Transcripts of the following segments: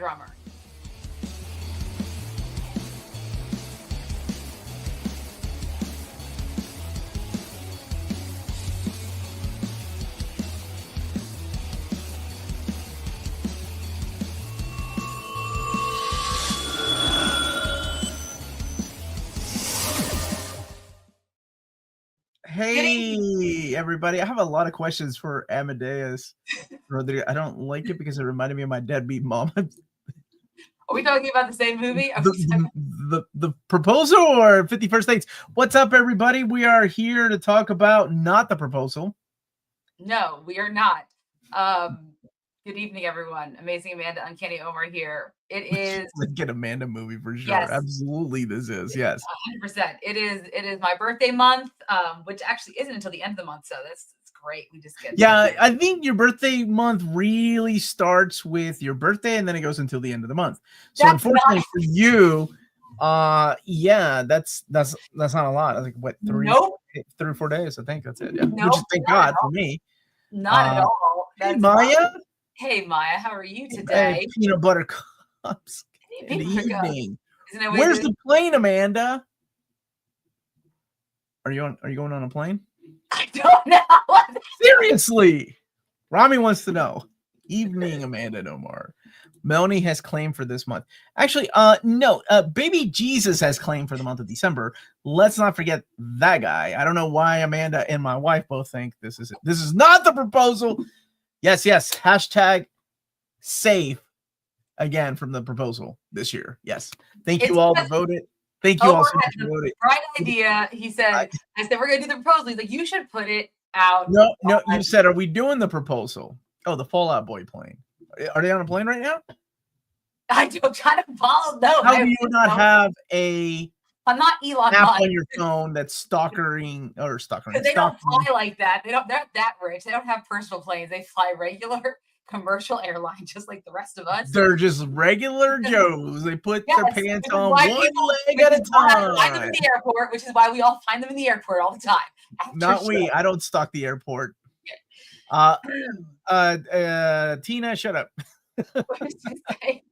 drummer. Hey, everybody. I have a lot of questions for Amadeus. I don't like it because it reminded me of my deadbeat mom. Are we talking about the same movie? The proposal or 51st Dates? What's up, everybody? We are here to talk about not the proposal. No, we are not. Good evening, everyone. Amazing Amanda, Uncanny Omar here. It is Let's get Amanda movie for sure. Yes. Absolutely, this is 100%. It is my birthday month, which actually isn't until the end of the month, so that's great. We just get I think your birthday month really starts with your birthday, and then it goes until the end of the month. So That's unfortunately for you, that's not a lot. Like what, 3 or 4 days? I think that's it. Yeah, Nope, which is thank God for me. Not at all. Hey, Maya. Hey, Maya, how are you today? Hey, peanut butter cups. Hey, In the evening. Where's the plane, Amanda? Are you going on a plane? I don't know. Seriously, Rami wants to know. Evening, Amanda and Omar. Melanie has claimed for this month. Actually, no. Baby Jesus has claimed for the month of December. Let's not forget that guy. I don't know why Amanda and my wife both think this is it. This is not the proposal. Yes. Hashtag safe again from the proposal this year. Yes. Thank you all for voting. Thank you all so much for voting. Bright idea. He said, I said, we're going to do the proposal. He's like, you should put it out. No, you said, are we doing the proposal? Oh, the Fallout Boy plane. Are they on a plane right now? I don't try to follow. No. How do you not have a I'm not Elon app Musk on your phone that's stalkering? Because they don't fly like that. They're not that rich. They don't have personal planes. They fly regular commercial airline, just like the rest of us. They're just regular Joes. They put their pants on one leg at a time. Find them in the airport, which is why we all find them in the airport all the time. Not we. I don't stalk the airport. Tina, shut up. What did you say?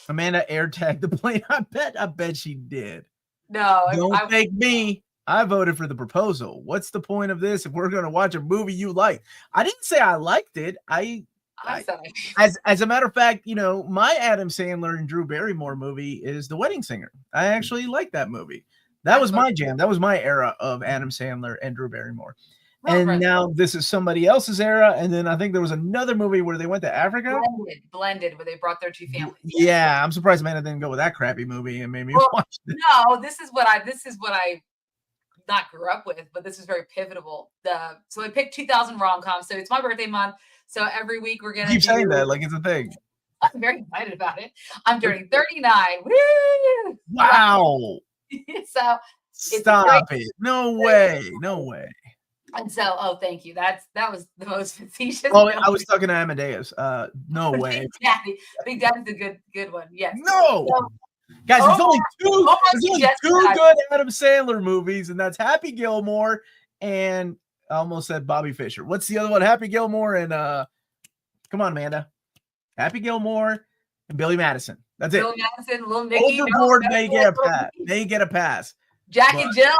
Amanda air tagged the plane. I bet she did. No, don't fake me. I voted for the proposal. What's the point of this if we're going to watch a movie you like? I didn't say I liked it. As a matter of fact, my Adam Sandler and Drew Barrymore movie is The Wedding Singer. I actually like that movie. That was my jam. That was my era of Adam Sandler and Drew Barrymore. And now this is somebody else's era. And then I think there was another movie where they went to Africa. Blended, where they brought their two families. Yeah, I'm surprised Amanda didn't go with that crappy movie and made me watch it. No, this is what I not grew up with, but this is very pivotal. So I picked 2000 rom-coms. So it's my birthday month. So every week we're gonna keep saying that like it's a thing. I'm very excited about it. I'm turning 39. Woo! Wow. So stop it. No way. And so, thank you. That was the most facetious. Oh, I was talking to Amadeus. No way. Big Daddy's a good one. Yes. No. So, guys, there's only two good Adam Sandler movies, and that's Happy Gilmore and I almost said Bobby Fischer. What's the other one? Happy Gilmore and come on, Amanda. Happy Gilmore and Billy Madison. That's it. Billy Madison, Little Nicky. Overboard, they get a pass. They get a pass. Jack and Jill.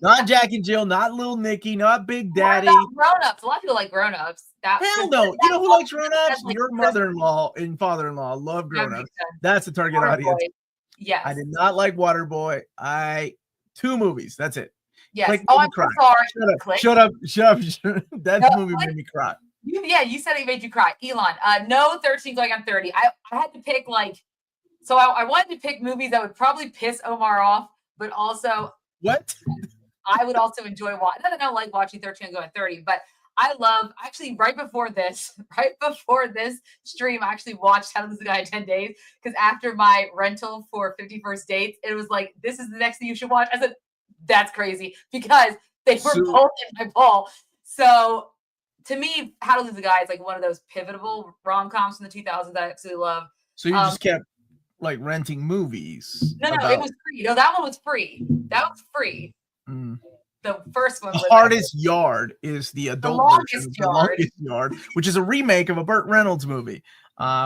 Not Jack and Jill, not Little Nicky, not Big Daddy. Grown-ups. A lot of people like grown-ups. Hell no. You know who likes grown-ups? Your mother-in-law and father-in-law love grown-ups. That's the target audience. Yes. I did not like Waterboy. 2 movies. That's it. Yes. I'm sorry. Shut up. That movie made me cry. You said it made you cry. Elon. No 13 going on 30. I had to pick so I wanted to pick movies that would probably piss Omar off, but also what? I would also enjoy watching. I don't like watching 13 going 30, but I love right before this stream, I actually watched How to Lose a Guy in 10 Days because after my rental for 51st Dates, it was like, this is the next thing you should watch. I said, that's crazy because they were both in my poll. So to me, How to Lose a Guy is like one of those pivotal rom-coms from the 2000s that I absolutely love. So you just kept renting movies? No, it was free. No, that one was free. That was free. Mm. The first one. The Hardest Yard is the adult version of The Longest Yard, which is a remake of a Burt Reynolds movie.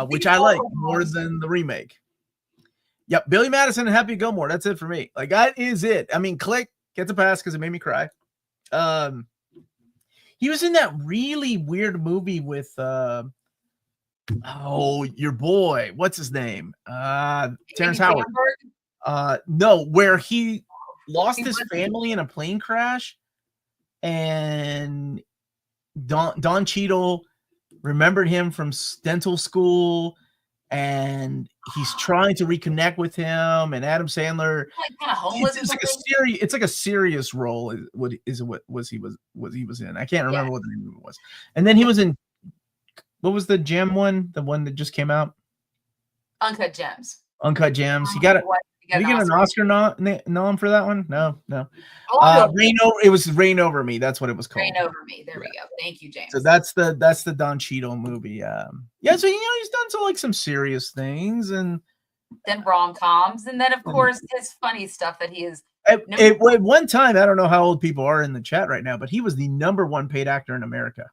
which I like more than the remake. Yep, Billy Madison and Happy Gilmore. That's it for me. Like that is it. I mean, Click gets a pass because it made me cry. He was in that really weird movie with your boy. What's his name? Terrence Howard. No, where he lost his family in a plane crash, and Don Cheadle remembered him from dental school, and he's trying to reconnect with him. And Adam Sandler, like kind of homeless. It's like a serious role. What he was in? I can't remember what the name of it was. And then he was in, what was the gem one? The one that just came out? Uncut Gems. Uncut Gems. He got it. Did he get an Oscar nom for that one? No. It was Reign Over Me. That's what it was called. Reign Over Me. There we go. Thank you, James. So that's the Don Cheadle movie. Yeah. So he's done some serious things, and then rom-coms, and then of course his funny stuff that he is. At one time, I don't know how old people are in the chat right now, but he was the #1 paid actor in America.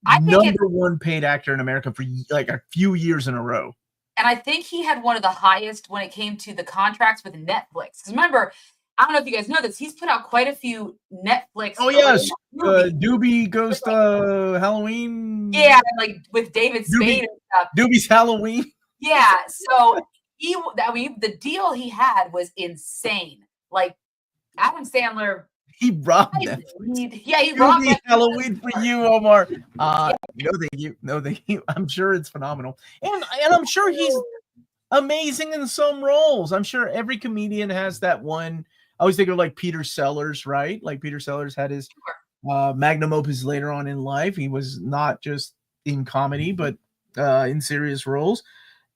#1 paid actor in America for like a few years in a row. And I think he had one of the highest when it came to the contracts with Netflix. Because remember, I don't know if you guys know this, he's put out quite a few Netflix. Oh yes, Doobie Ghost Halloween. Yeah, like with David Spade and stuff. Doobie's Halloween. Yeah, so the deal he had was insane. Like Adam Sandler. He robbed them. He robbed them. Halloween for you, Omar. No, thank you. I'm sure it's phenomenal, and I'm sure he's amazing in some roles. I'm sure every comedian has that one. I always think of like Peter Sellers, right? Like Peter Sellers had his magnum opus later on in life. He was not just in comedy, but in serious roles,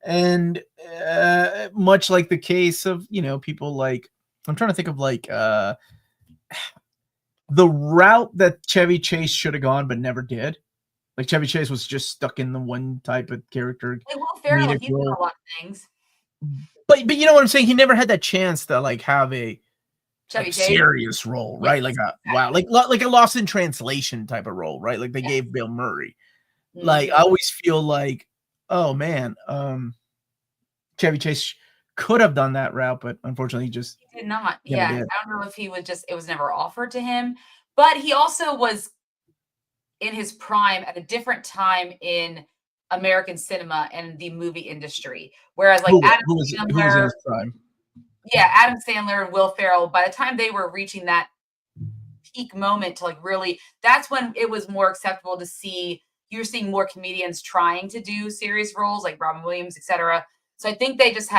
and much like the case of people like, I'm trying to think of like. The route that Chevy Chase should have gone but never did. Like Chevy Chase was just stuck in the one type of character. Like Will Ferrell, he's done a lot of things. But you know what I'm saying? He never had that chance to like have a serious role, right? Like like a Lost in Translation type of role, right? Like they gave Bill Murray. Mm-hmm. Like I always feel like, oh man, Chevy Chase could have done that route, but unfortunately he did not. Yeah. Did. I don't know if he would it was never offered to him, but he also was in his prime at a different time in American cinema and the movie industry. Whereas like who was in his prime? Yeah, Adam Sandler and Will Ferrell, by the time they were reaching that peak moment to like really, that's when it was more acceptable to see, you're seeing more comedians trying to do serious roles like Robin Williams, etc. So I think they just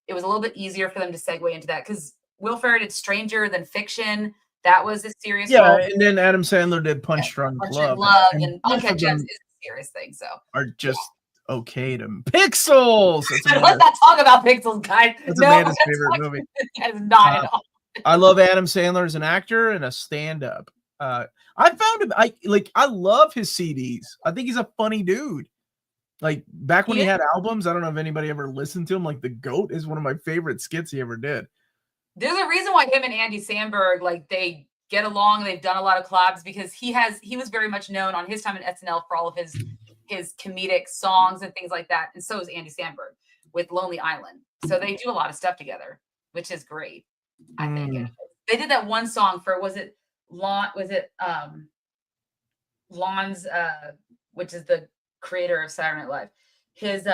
it was a little bit easier for them to segue into that because Will Ferrell did Stranger Than Fiction. That was a serious role. And then Adam Sandler did Punch Drunk Love. And Uncut Gems is a serious thing. So are just okay to Pixels. Let's not talk about Pixels, guys. That's Amanda's favorite movie. That is not at all. I love Adam Sandler as an actor and a stand-up. I found him. I love his CDs. I think he's a funny dude. Like back when he had albums, I don't know if anybody ever listened to him. Like The Goat is one of my favorite skits he ever did. There's a reason why him and Andy Samberg, like they get along. They've done a lot of collabs because he was very much known on his time in SNL for all of his comedic songs and things like that. And so is Andy Samberg with Lonely Island. So they do a lot of stuff together, which is great. I think they did that one song for Lon's which is the creator of Saturday Night Live, his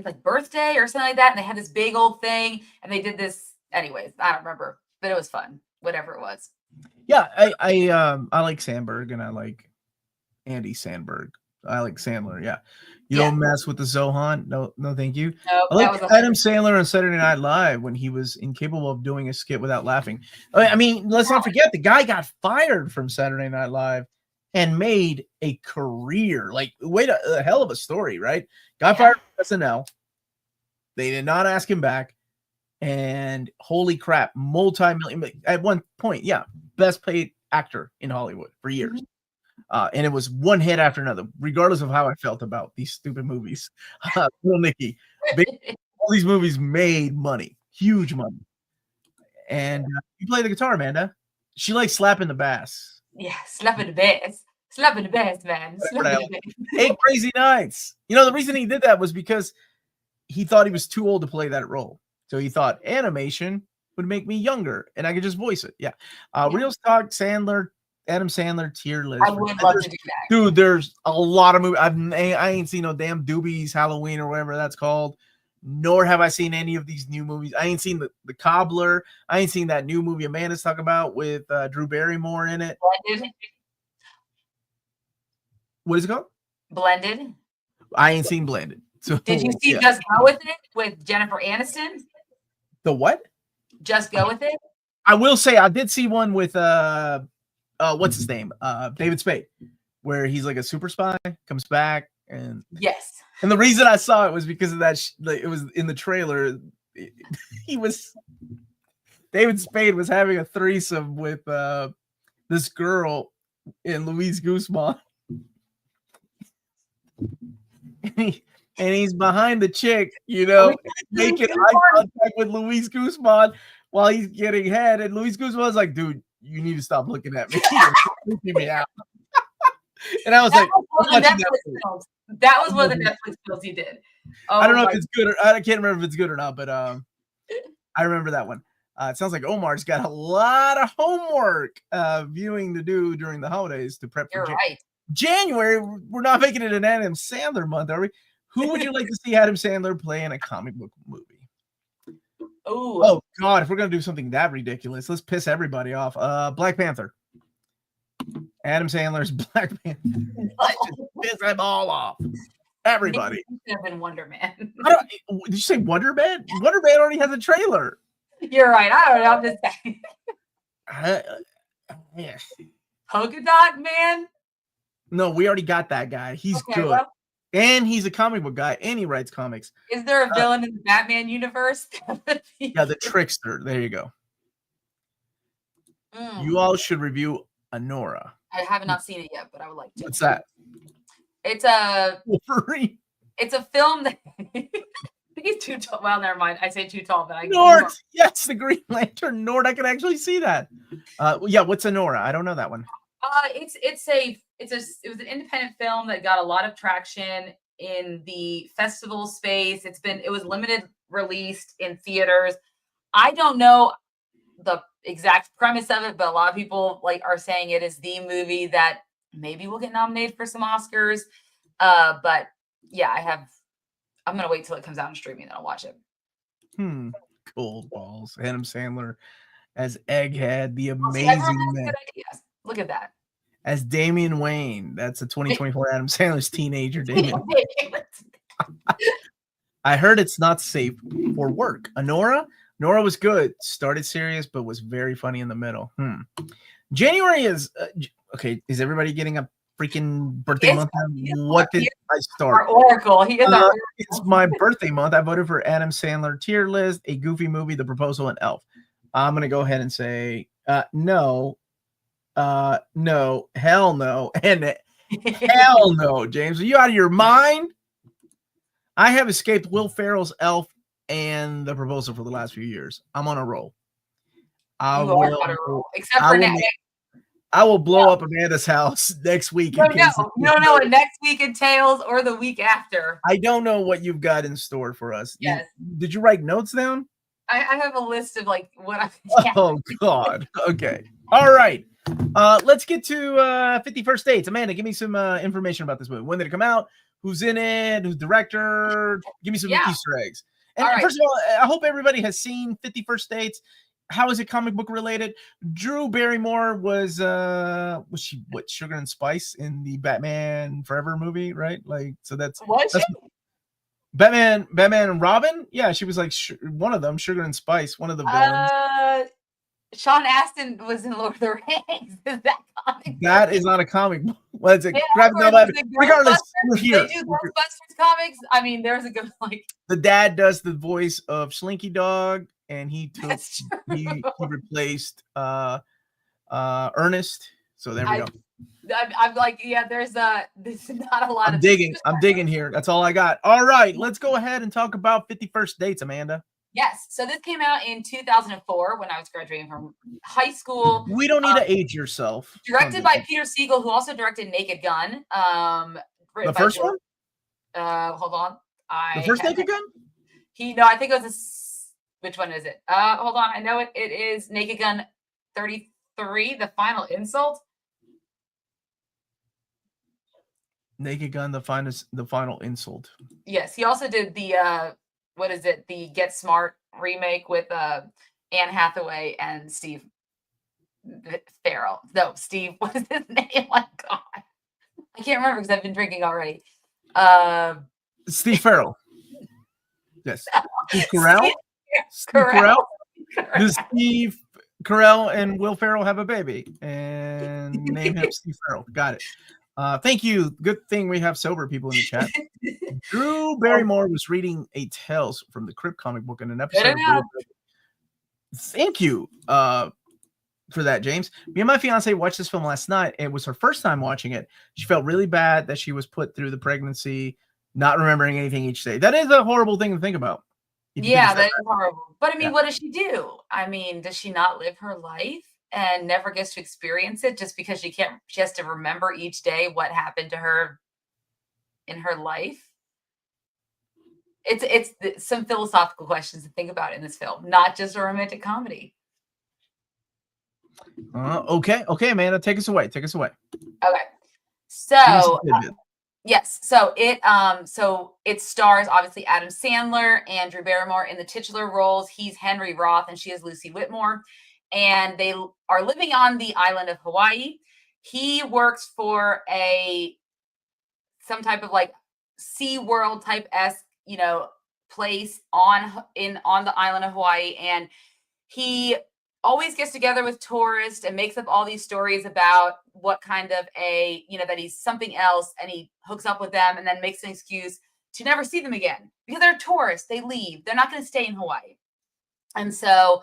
like birthday or something like that, and they had this big old thing and they did this anyways. I don't remember, but it was fun, whatever it was. Yeah, I like Sandberg and I like Andy Samberg. I like Sandler. Yeah, you don't mess with the Zohan. No, thank you. Nope, I like Adam Sandler on Saturday Night Live when he was incapable of doing a skit without laughing. I mean, let's not forget the guy got fired from Saturday Night Live and made a career. Like, wait, a hell of a story, right? Got fired from SNL. They did not ask him back. And holy crap, multi-million, at one point, best paid actor in Hollywood for years. And it was one hit after another, regardless of how I felt about these stupid movies. Little Nicky, all these movies made money, huge money. And you play the guitar, Amanda. She likes slapping the bass. Yeah, slapping the bass. Slapping the best, man. Slapping the best. 8 Crazy Nights. You know, the reason he did that was because he thought he was too old to play that role. So he thought animation would make me younger and I could just voice it. Yeah. Reelz Talk, Sandler, Adam Sandler tier list. I would love to do that. Dude, there's a lot of movies. I ain't seen no damn Doobies Halloween or whatever that's called. Nor have I seen any of these new movies. I ain't seen the Cobbler. I ain't seen that new movie Amanda's talking about with Drew Barrymore in it. Blended. What is it called? Blended. I ain't seen Blended. So did you see Just Go With It with Jennifer Aniston? The what? Just Go With It. I will say I did see one with what's his name? David Spade, where he's like a super spy, comes back and yes. And the reason I saw it was because of that. It was in the trailer. David Spade was having a threesome with this girl in Luis Guzman, and he's behind the chick, you know, making eye contact with Luis Guzman while he's getting head, and Luis Guzman's like, "Dude, you need to stop looking at me. You're freaking me out." And I was like, that was one of the Netflix films he did. Oh, I don't know if it's good or I can't remember if it's good or not, but I remember that one. It sounds like Omar's got a lot of homework viewing to do during the holidays to prep for January. We're not making it an Adam Sandler month, are we? Who would you like to see Adam Sandler play in a comic book movie? Oh God, if we're gonna do something that ridiculous, let's piss everybody off. Black Panther. Adam Sandler's Black Panther. Let's just piss them all off. Everybody. Have been Wonder Man. Did you say Wonder Man? Wonder Man already has a trailer. You're right. I don't know. I'm just saying. Yeah. Polka Dot Man? No, we already got that guy. He's good. Well, and he's a comic book guy, and he writes comics. Is there a villain in the Batman universe? Yeah, the Trickster. There you go. You all should review Anora. I have not seen it yet, but I would like to. What's that? It's a Wolverine. It's a film that he's too tall. Well, never mind. I say too tall, but I Nord. Yes, the Green Lantern. Nord. I can actually see that. Yeah. What's Anora? I don't know that one. It was an independent film that got a lot of traction in the festival space. It was limited released in theaters. I don't know the exact premise of it, but a lot of people are saying it is the movie that maybe will get nominated for some Oscars. But yeah, I'm gonna wait till it comes out on streaming, then I'll watch it. Cold balls. Adam Sandler as Egghead, the amazing man. Look at that. As Damian Wayne. That's a 2024 Adam Sandler's teenager, Damian. I heard it's not safe for work. Nora was good. Started serious, but was very funny in the middle. January is okay. Is everybody getting a freaking birthday month? What did I start? Our Oracle. He is our It's my birthday month. I voted for Adam Sandler tier list, A Goofy Movie, The Proposal, and Elf. I'm gonna go ahead and say no, hell no, and hell no. James, are you out of your mind? I have escaped Will Ferrell's Elf and The Proposal for the last few years. I'm on a roll. I will blow up Amanda's house next week. You don't know what next week entails or the week after. I don't know what you've got in store for us. Yes. Did you write notes down? I have a list of what I. Oh God. Okay. All right. Let's get to 50 First Dates. Amanda, give me some information about this movie. When did it come out? Who's in it? Who's the director? Give me some Easter eggs. And first of all, I hope everybody has seen 50 First Dates. How is it comic book related? Drew Barrymore was she Sugar and Spice in the Batman Forever movie, right? That's Batman and Robin. Yeah, she was one of them, Sugar and Spice, one of the villains. Sean Astin was in Lord of the Rings. Is that comic? That is not a comic book. Well, it's regardless, we're here. They do Ghostbusters comics. I mean, there's a good The dad does the voice of Slinky Dog, and he replaced Ernest. So there we go. I'm there's not a lot I'm digging here. That's all I got. All right, let's go ahead and talk about 50 First Dates, Amanda. Yes. So this came out in 2004 when I was graduating from high school. We don't need to age yourself. Directed by Peter Siegel, who also directed Naked Gun. The first one? Hold on. The first Naked Gun? I think it was which one is it? Hold on. I know it. It is Naked Gun 33, The Final Insult. Naked Gun, the final insult. Yes, he also did the what is it? The Get Smart remake with Anne Hathaway and Steve Farrell. No, Steve. What is his name? My God, I can't remember because I've been drinking already. Steve Farrell. Yes. Steve Carell. Steve Carell. Does Steve Carell and Will Ferrell have a baby? And name him Steve Farrell. Got it. Thank you. Good thing we have sober people in the chat. Drew Barrymore was reading a Tales from the Crypt comic book in an episode. Thank you for that, James. Me and my fiance watched this film last night. It was her first time watching it. She felt really bad that she was put through the pregnancy, not remembering anything each day. That is a horrible thing to think about. Yeah, that is horrible. But I mean, what does she do? I mean, does she not live her life and never gets to experience it just because she has to remember each day what happened to her in her life? It's some philosophical questions to think about in this film, not just a romantic comedy. Okay, Amanda, take us away. Okay. So yes, so it stars obviously Adam Sandler and Drew Barrymore in the titular roles. He's Henry Roth and she is Lucy Whitmore, and they are living on the island of Hawaii. He works for some type of like Sea World type-esque, place on the island of Hawaii, and he always gets together with tourists and makes up all these stories about what kind of that he's something else, and he hooks up with them and then makes an excuse to never see them again because they're tourists. They leave. They're not going to stay in Hawaii. And so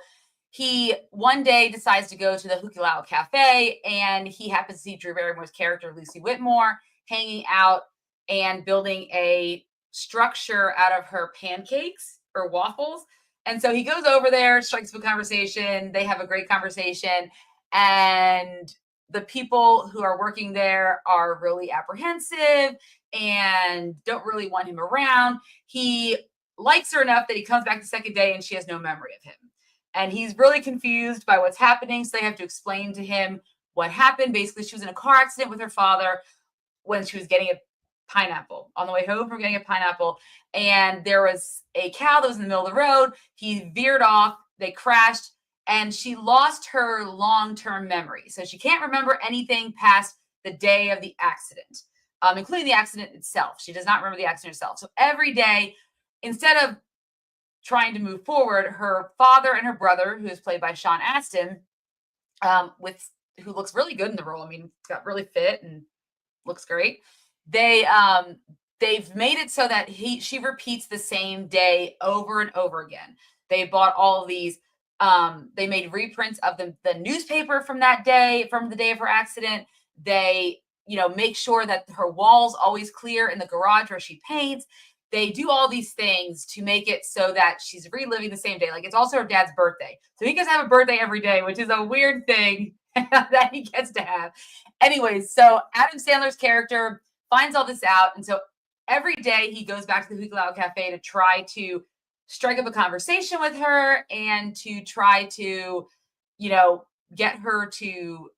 he one day decides to go to the Hukilau Cafe, and he happens to see Drew Barrymore's character, Lucy Whitmore, hanging out and building a structure out of her pancakes or waffles. And so he goes over there, strikes up a conversation. They have a great conversation. And the people who are working there are really apprehensive and don't really want him around. He likes her enough that he comes back the second day and she has no memory of him. And he's really confused by what's happening. So they have to explain to him what happened. Basically, she was in a car accident with her father when she was getting a pineapple on the way home from getting a pineapple, and there was a cow that was in the middle of the road. He veered off, they crashed, and she lost her long-term memory. So she can't remember anything past the day of the accident, including the accident itself. She does not remember the accident itself. So every day, instead of trying to move forward, her father and her brother, who is played by Sean Astin, who looks really good in the role. I mean, got really fit and looks great. They've made it so that she repeats the same day over and over again. They bought all of these. They made reprints of the newspaper from that day, from the day of her accident. They, make sure that her walls always clear in the garage where she paints. They do all these things to make it so that she's reliving the same day. Like, it's also her dad's birthday. So he gets to have a birthday every day, which is a weird thing that he gets to have. Anyways, so Adam Sandler's character finds all this out. And so every day he goes back to the Hukilau Cafe to try to strike up a conversation with her and to try to, get her to,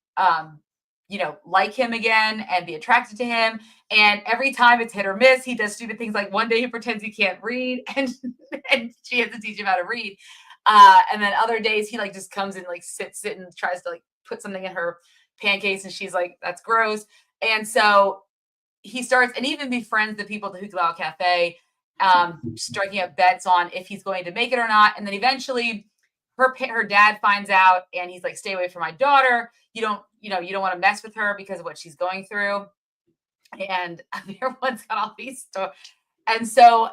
like him again and be attracted to him. And every time it's hit or miss. He does stupid things. Like one day he pretends he can't read and she has to teach him how to read. And then other days he just comes and sits and tries to put something in her pancakes. And she's like, that's gross. And so he starts and even befriends the people at the Hukilau Cafe, striking up bets on if he's going to make it or not. And then eventually her dad finds out and he's like, stay away from my daughter. You don't want to mess with her because of what she's going through. And everyone's got all these stories. And so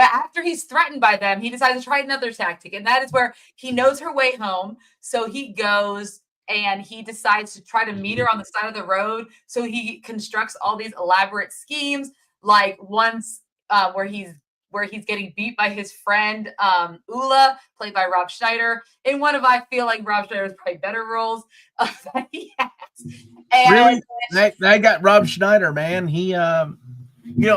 after he's threatened by them, he decides to try another tactic. And that is where he knows her way home. So he goes and he decides to try to meet her on the side of the road. So he constructs all these elaborate schemes, like once where he's where he's getting beat by his friend Ula, played by Rob Schneider, in one of, I feel like, Rob Schneider's probably better roles that he has. And really, that got Rob Schneider, man. He I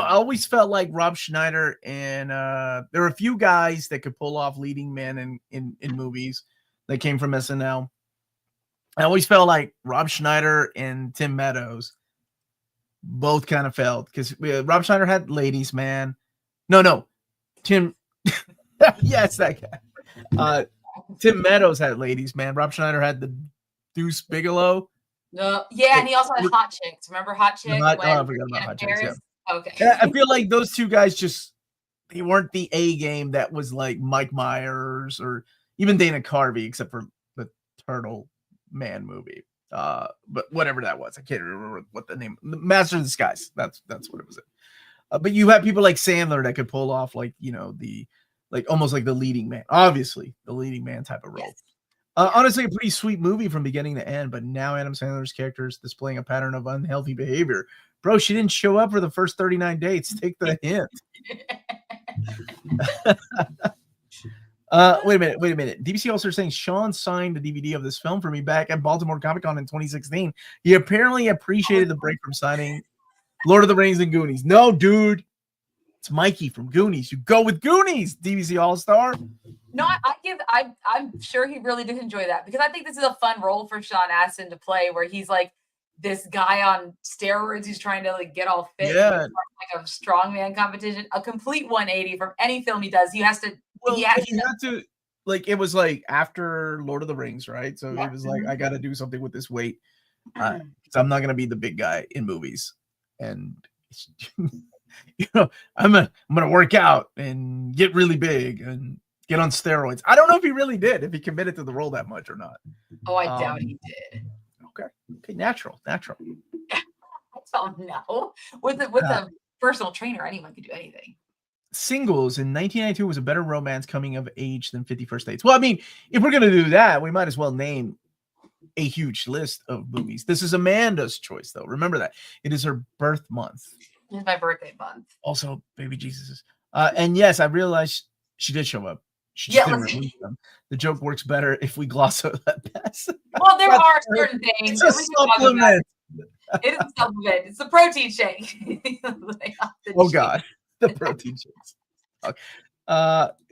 always felt like Rob Schneider and there are a few guys that could pull off leading men in movies that came from SNL. I always felt like Rob Schneider and Tim Meadows both kind of failed because Rob Schneider had Ladies Man. No, Tim. Yes, that guy. Tim Meadows had Ladies Man. Rob Schneider had the Deuce Bigelow. No, yeah, and he also had Hot Chicks. Remember Hot Chicks? I forgot about Hot Chicks. Yeah. Okay. I feel like those two guys they weren't the A game that was like Mike Myers or even Dana Carvey, except for the Turtle Man movie. But whatever that was, I can't remember what the name. Master of Disguise. That's what it was. But you have people like Sandler that could pull off almost like the leading man. Obviously, the leading man type of role. Yes. Honestly, a pretty sweet movie from beginning to end. But now Adam Sandler's character is displaying a pattern of unhealthy behavior. Bro, she didn't show up for the first 39 dates. Take the hint. Wait a minute. DBC also saying Sean signed a DVD of this film for me back at Baltimore Comic Con in 2016. He apparently appreciated the break from signing Lord of the Rings and Goonies. No, dude. It's Mikey from Goonies. You go with Goonies, DBC All-Star. No, I'm sure he really did enjoy that because I think this is a fun role for Sean Astin to play where he's like this guy on steroids who's trying to like get all fit, like a strongman competition, a complete 180 from any film he does. He has to. Well, he had to. Like it was like after Lord of the Rings, right? So he was like, I got to do something with this weight. So I'm not gonna be the big guy in movies, and I'm gonna work out and get really big and get on steroids. I don't know if he really did, if he committed to the role that much or not. Oh, I doubt he did. Okay, natural. I don't know. With a personal trainer, anyone could do anything. Singles in 1992 was a better romance coming of age than 50 First Dates. Well, I mean, if we're gonna do that, we might as well name a huge list of movies. This is Amanda's choice, though. Remember that it is her birth month. It's my birthday month. Also, baby Jesus. And yes, I realized she did show up. She just didn't release them. The joke works better if we gloss over that pass. Well, there are certain things. It's a supplement. It is a supplement. It's a protein shake. Oh God, the protein shakes. Okay.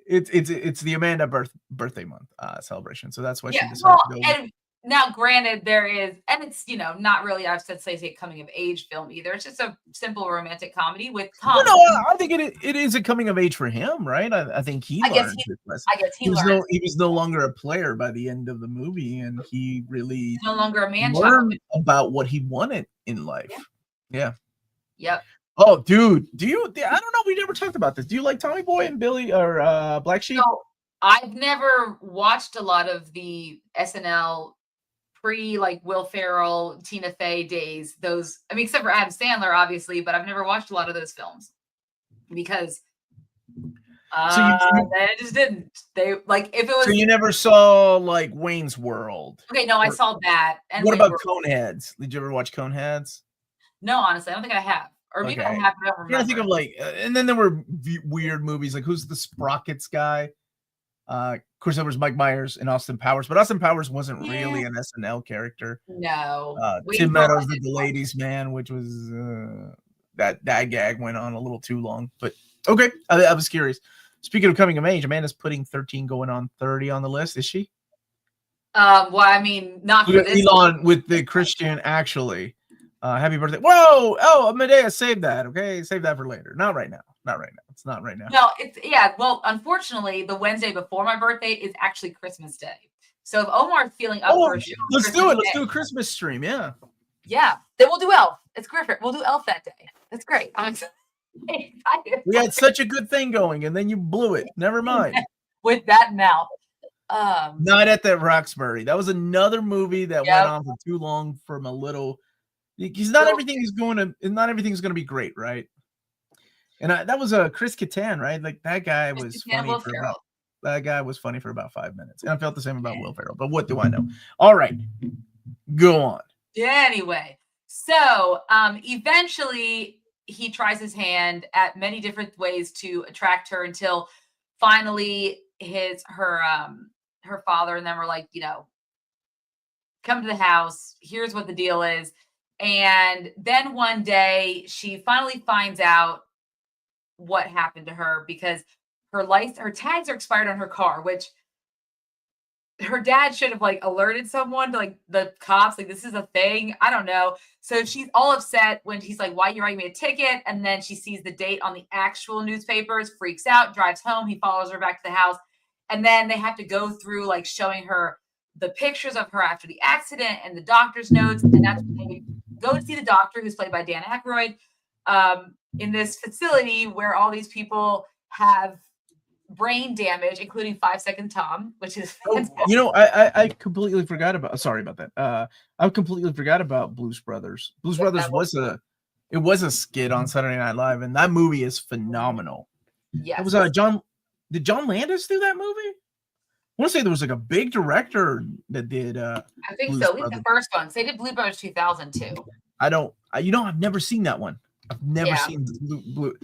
It's the Amanda birthday month celebration, so that's why she decided to go. And now, granted, there is, and it's not really, I've said a coming of age film either. It's just a simple romantic comedy with Tom. No, I think it is a coming of age for him, right? I think he learned his lesson. I guess he learned. He was no longer a player by the end of the movie, and he really He's no longer a man learned about what he wanted in life. Yeah. Yep. Oh, dude, I don't know. We never talked about this. Do you like Tommy Boy and Billy or Black Sheep? No, I've never watched a lot of the SNL like Will Ferrell, Tina Fey days. Those, I mean, except for Adam Sandler, obviously, but I've never watched a lot of those films because I just didn't. They like if it was. So you never saw like Wayne's World? Okay, no, I saw that. And what about Coneheads? Did you ever watch Coneheads? No, honestly, I don't think I have. Or maybe I have. I don't remember. I think of like, and then there were weird movies like who's the Sprockets guy? Of course, there was Mike Myers and Austin Powers, but Austin Powers wasn't really an SNL character. No. Tim Meadows did the Ladies Man, which was that gag went on a little too long. But okay, I was curious. Speaking of coming of age, Amanda's putting 13 going on 30 on the list. Is she? Well, I mean, not for this. Elon with the Christian actually. Happy birthday. Whoa! Oh, Medea, save that. Okay, save that for later. Not right now. It's not right now. No, well, unfortunately, the Wednesday before my birthday is actually Christmas Day. So if Omar's feeling up for a show, let's do it. Let's do a Christmas stream. Yeah. Yeah. Then we'll do Elf. It's perfect. We'll do Elf that day. That's great. I'm excited. We had such a good thing going, and then you blew it. Never mind. With that mouth. Night at the Roxbury. That was another movie that went on for too long from a little. Because not everything's going to be great, right? And that was Chris Kattan, right? Like that guy was funny for about 5 minutes, and I felt the same about Will Ferrell. But what do I know? All right, go on. Anyway, so eventually he tries his hand at many different ways to attract her until finally her father and them were like, come to the house. Here's what the deal is. And then one day she finally finds out what happened to her because her tags are expired on her car, which her dad should have like alerted someone to like the cops, like this is a thing. I don't know. So she's all upset when he's like, why are you writing me a ticket? And then she sees the date on the actual newspapers, freaks out, drives home. He follows her back to the house. And then they have to go through like showing her the pictures of her after the accident and the doctor's notes. And that's when they go to see the doctor, who's played by Dan Aykroyd, in this facility where all these people have brain damage, including 5 Second Tom, which is fantastic. I completely forgot about. Sorry about that. I completely forgot about Blues Brothers. Blues Brothers was a skit on Saturday Night Live, and that movie is phenomenal. Yeah, it was John. Did John Landis do that movie? I want to say there was like a big director that did. I think Blues so. At least the first one. So they did Blue Brothers 2002. I've never seen that one. I've never seen Blue.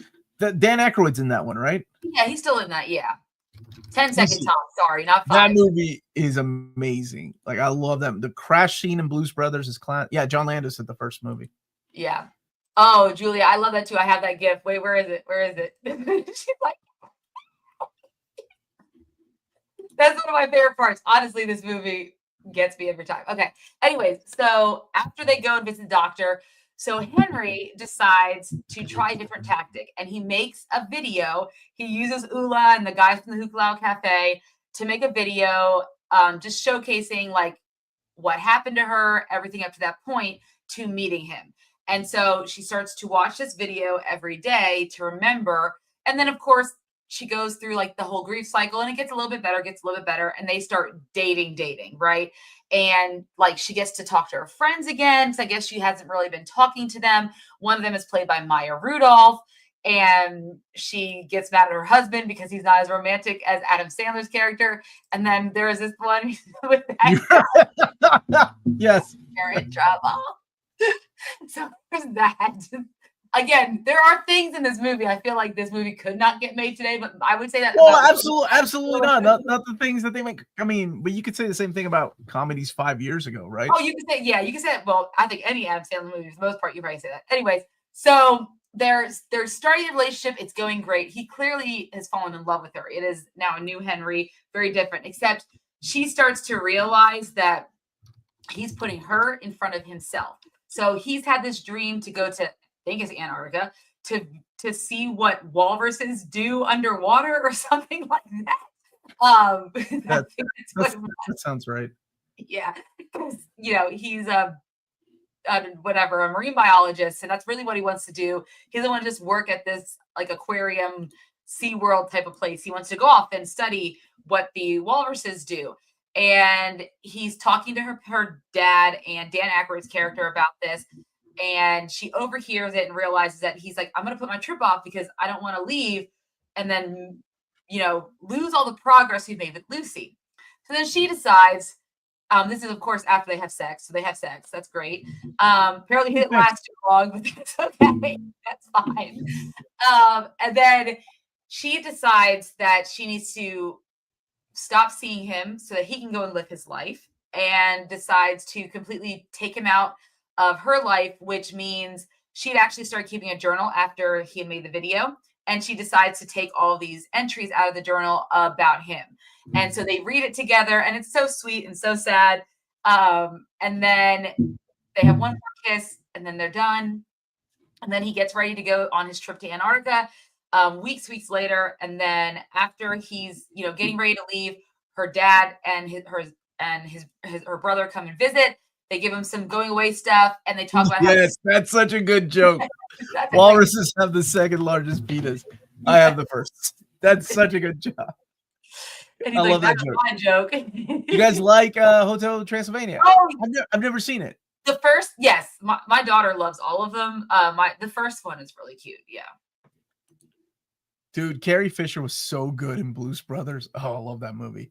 Dan Aykroyd's in that one, right? Yeah, he's still in that. Yeah. 10 Second Tom. Sorry, not 5. That movie is amazing. Like, I love them. The crash scene in Blues Brothers is class. Yeah, John Landis did the first movie. Yeah. Oh, Julia, I love that too. I have that gift. Wait, where is it? Where is it? She's like, that's one of my favorite parts. Honestly, this movie gets me every time. Okay. Anyways, so after they go and visit the doctor, so Henry decides to try a different tactic, and he makes a video. He uses Ula and the guys from the Huklao Cafe to make a video, just showcasing like what happened to her, everything up to that point to meeting him. And so she starts to watch this video every day to remember. And then, of course, she goes through like the whole grief cycle, and it gets a little bit better, and they start dating, right? And like she gets to talk to her friends again, because I guess she hasn't really been talking to them. One of them is played by Maya Rudolph, and she gets mad at her husband because he's not as romantic as Adam Sandler's character. And then there is this one with that yes, they're in trouble. So there's that. Again, there are things in this movie. I feel like this movie could not get made today, but I would say that. Well, absolutely not. Not the things that they make. I mean, but you could say the same thing about comedies 5 years ago, right? Oh, you could say, yeah, you could say. Well, I think any Adam Sandler movie, for the most part, you probably say that. Anyways, so they're starting a relationship. It's going great. He clearly has fallen in love with her. It is now a new Henry, very different. Except she starts to realize that he's putting her in front of himself. So he's had this dream to go to, I think it's Antarctica, to see what walruses do underwater or something like that. That sounds right. Yeah, because he's a marine biologist, and that's really what he wants to do. He doesn't want to just work at this like aquarium, SeaWorld type of place. He wants to go off and study what the walruses do. And he's talking to her dad and Dan Aykroyd's character about this. And she overhears it and realizes that he's like, I'm going to put my trip off because I don't want to leave and then, lose all the progress we made with Lucy. So then she decides, this is, of course, after they have sex. So they have sex. That's great. Apparently, he didn't last too long, but that's okay. That's fine. And then she decides that she needs to stop seeing him so that he can go and live his life, and decides to completely take him out of her life, which means she'd actually started keeping a journal after he had made the video. And she decides to take all these entries out of the journal about him. And so they read it together, and it's so sweet and so sad. And then they have one more kiss, and then they're done. And then he gets ready to go on his trip to Antarctica weeks later. And then after he's, getting ready to leave, her dad and her brother come and visit. They give him some going away stuff, and they talk about yes, that's such a good joke. Walruses have the second largest penis. I have the first. That's such a good joke. And he's love that joke. You guys like Hotel Transylvania? Oh, I've never seen it. The first, yes, my daughter loves all of them. The first one is really cute. Yeah. Dude, Carrie Fisher was so good in Blues Brothers. Oh, I love that movie.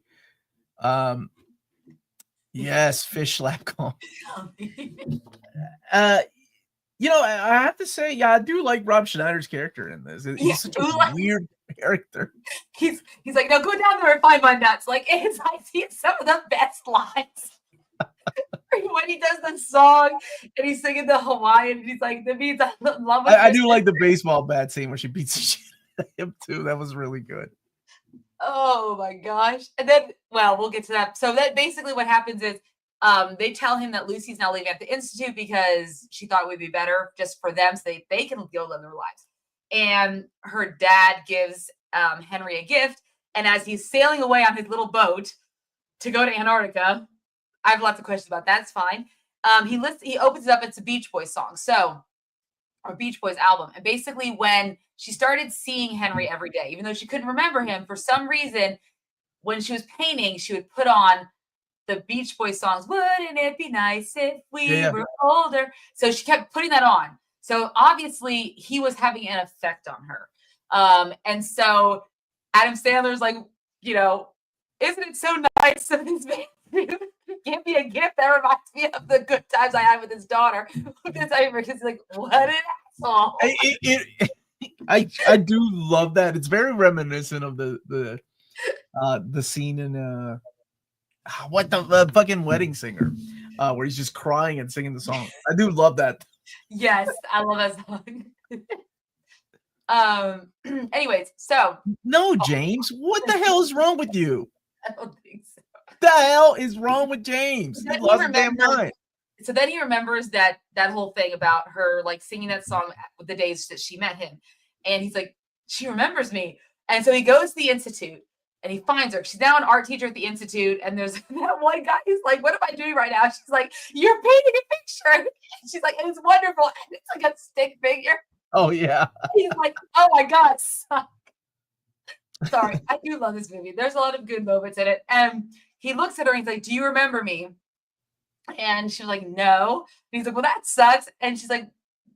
Yes, fish slap call. I have to say, yeah, I do like Rob Schneider's character in this. He's such a weird character. He's like, no, go down there and find my nuts. Like, it's like he's some of the best lines. When he does the song and he's singing the Hawaiian, and he's like, the beats I love. I do like the baseball bat scene where she beats the shit out of him too. That was really good. Oh my gosh. And then, well, we'll get to that. So that basically what happens is they tell him that Lucy's now leaving at the Institute because she thought it would be better just for them so they can go live their lives. And her dad gives Henry a gift. And as he's sailing away on his little boat to go to Antarctica, I have lots of questions about that. It's fine. He opens it up. It's a Beach Boys song. So, or Beach Boys album. And basically when she started seeing Henry every day, even though she couldn't remember him, for some reason, when she was painting, she would put on the Beach Boys songs. Wouldn't it be nice if we were older? So she kept putting that on. So obviously he was having an effect on her. And so Adam Sandler's like, isn't it so nice of this man to give me a gift that reminds me of the good times I had with his daughter? He's like, what an asshole. I do love that. It's very reminiscent of the scene in what the fucking Wedding Singer, where he's just crying and singing the song. I do love that. Yes, I love that song. Anyways, so no, James, what the hell is wrong with you? I don't think so. What the hell is wrong with James? He lost his damn mind. So then he remembers that whole thing about her like singing that song with the days that she met him, and he's like, she remembers me, and so he goes to the Institute. And he finds her. She's now an art teacher at the Institute. And there's that one guy who's like, what am I doing right now? She's like, you're painting a picture. And she's like, it's wonderful. And it's like a stick figure. Oh, yeah. He's like, oh my God. Sorry. I do love this movie. There's a lot of good moments in it. And he looks at her and he's like, do you remember me? And she was like, no. And he's like, well, that sucks. And she's like,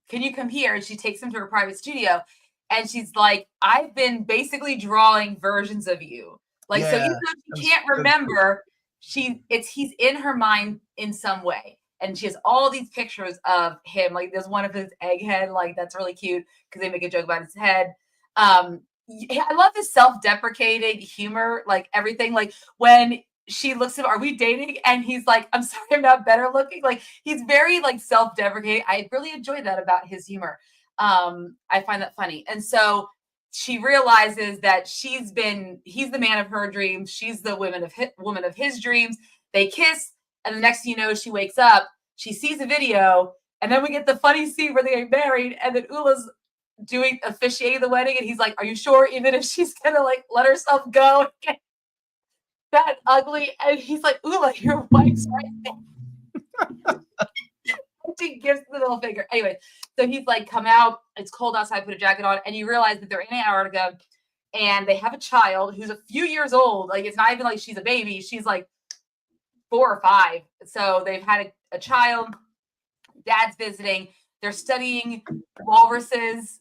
can you come here? And she takes him to her private studio. And she's like, I've been basically drawing versions of you. Like, so even though she can't remember, he's in her mind in some way. And she has all these pictures of him. Like, there's one of his egghead. Like, that's really cute because they make a joke about his head. I love his self-deprecating humor, like everything. Like when she looks at him, are we dating? And he's like, I'm sorry, I'm not better looking. Like, he's very like self-deprecating. I really enjoy that about his humor. I find that funny. And so she realizes that he's the man of her dreams. She's the woman of his dreams. They kiss. And the next thing you know, she wakes up, she sees a video. And then we get the funny scene where they get married. And then Ula's officiating the wedding. And he's like, are you sure? Even if she's going to like let herself go, that ugly. And he's like, Ula, your wife's right there. She gives the little finger. Anyway, so he's like, come out. It's cold outside. Put a jacket on. And you realize that they're in Antarctica and they have a child who's a few years old. Like, it's not even like she's a baby. She's like 4 or 5. So they've had a child. Dad's visiting. They're studying walruses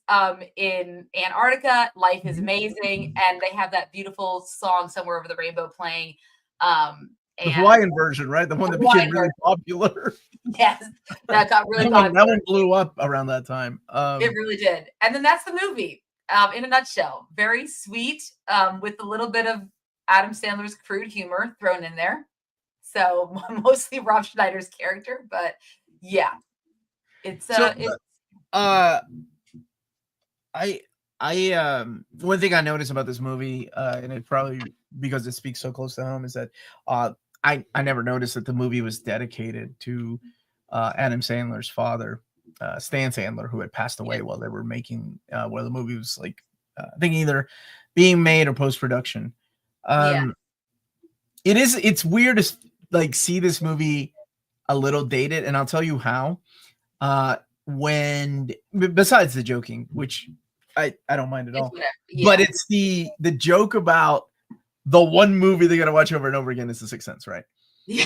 in Antarctica. Life is amazing. And they have that beautiful song, Somewhere Over the Rainbow, playing. The Hawaiian version, right? The one that became really popular. Yes, that got really popular. That one blew up around that time. It really did. And then that's the movie in a nutshell. Very sweet with a little bit of Adam Sandler's crude humor thrown in there. So mostly Rob Schneider's character, but yeah, it's one thing I noticed about this movie, and it probably because it speaks so close to home, is that I never noticed that the movie was dedicated to Adam Sandler's father, Stan Sandler, who had passed away while they were making while the movie was like I think either being made or post-production. It's weird to like see this movie a little dated, and I'll tell you how. When besides the joking, which I don't mind at all, but it's the joke about the one movie they got to watch over and over again is The Sixth Sense, right? Yeah.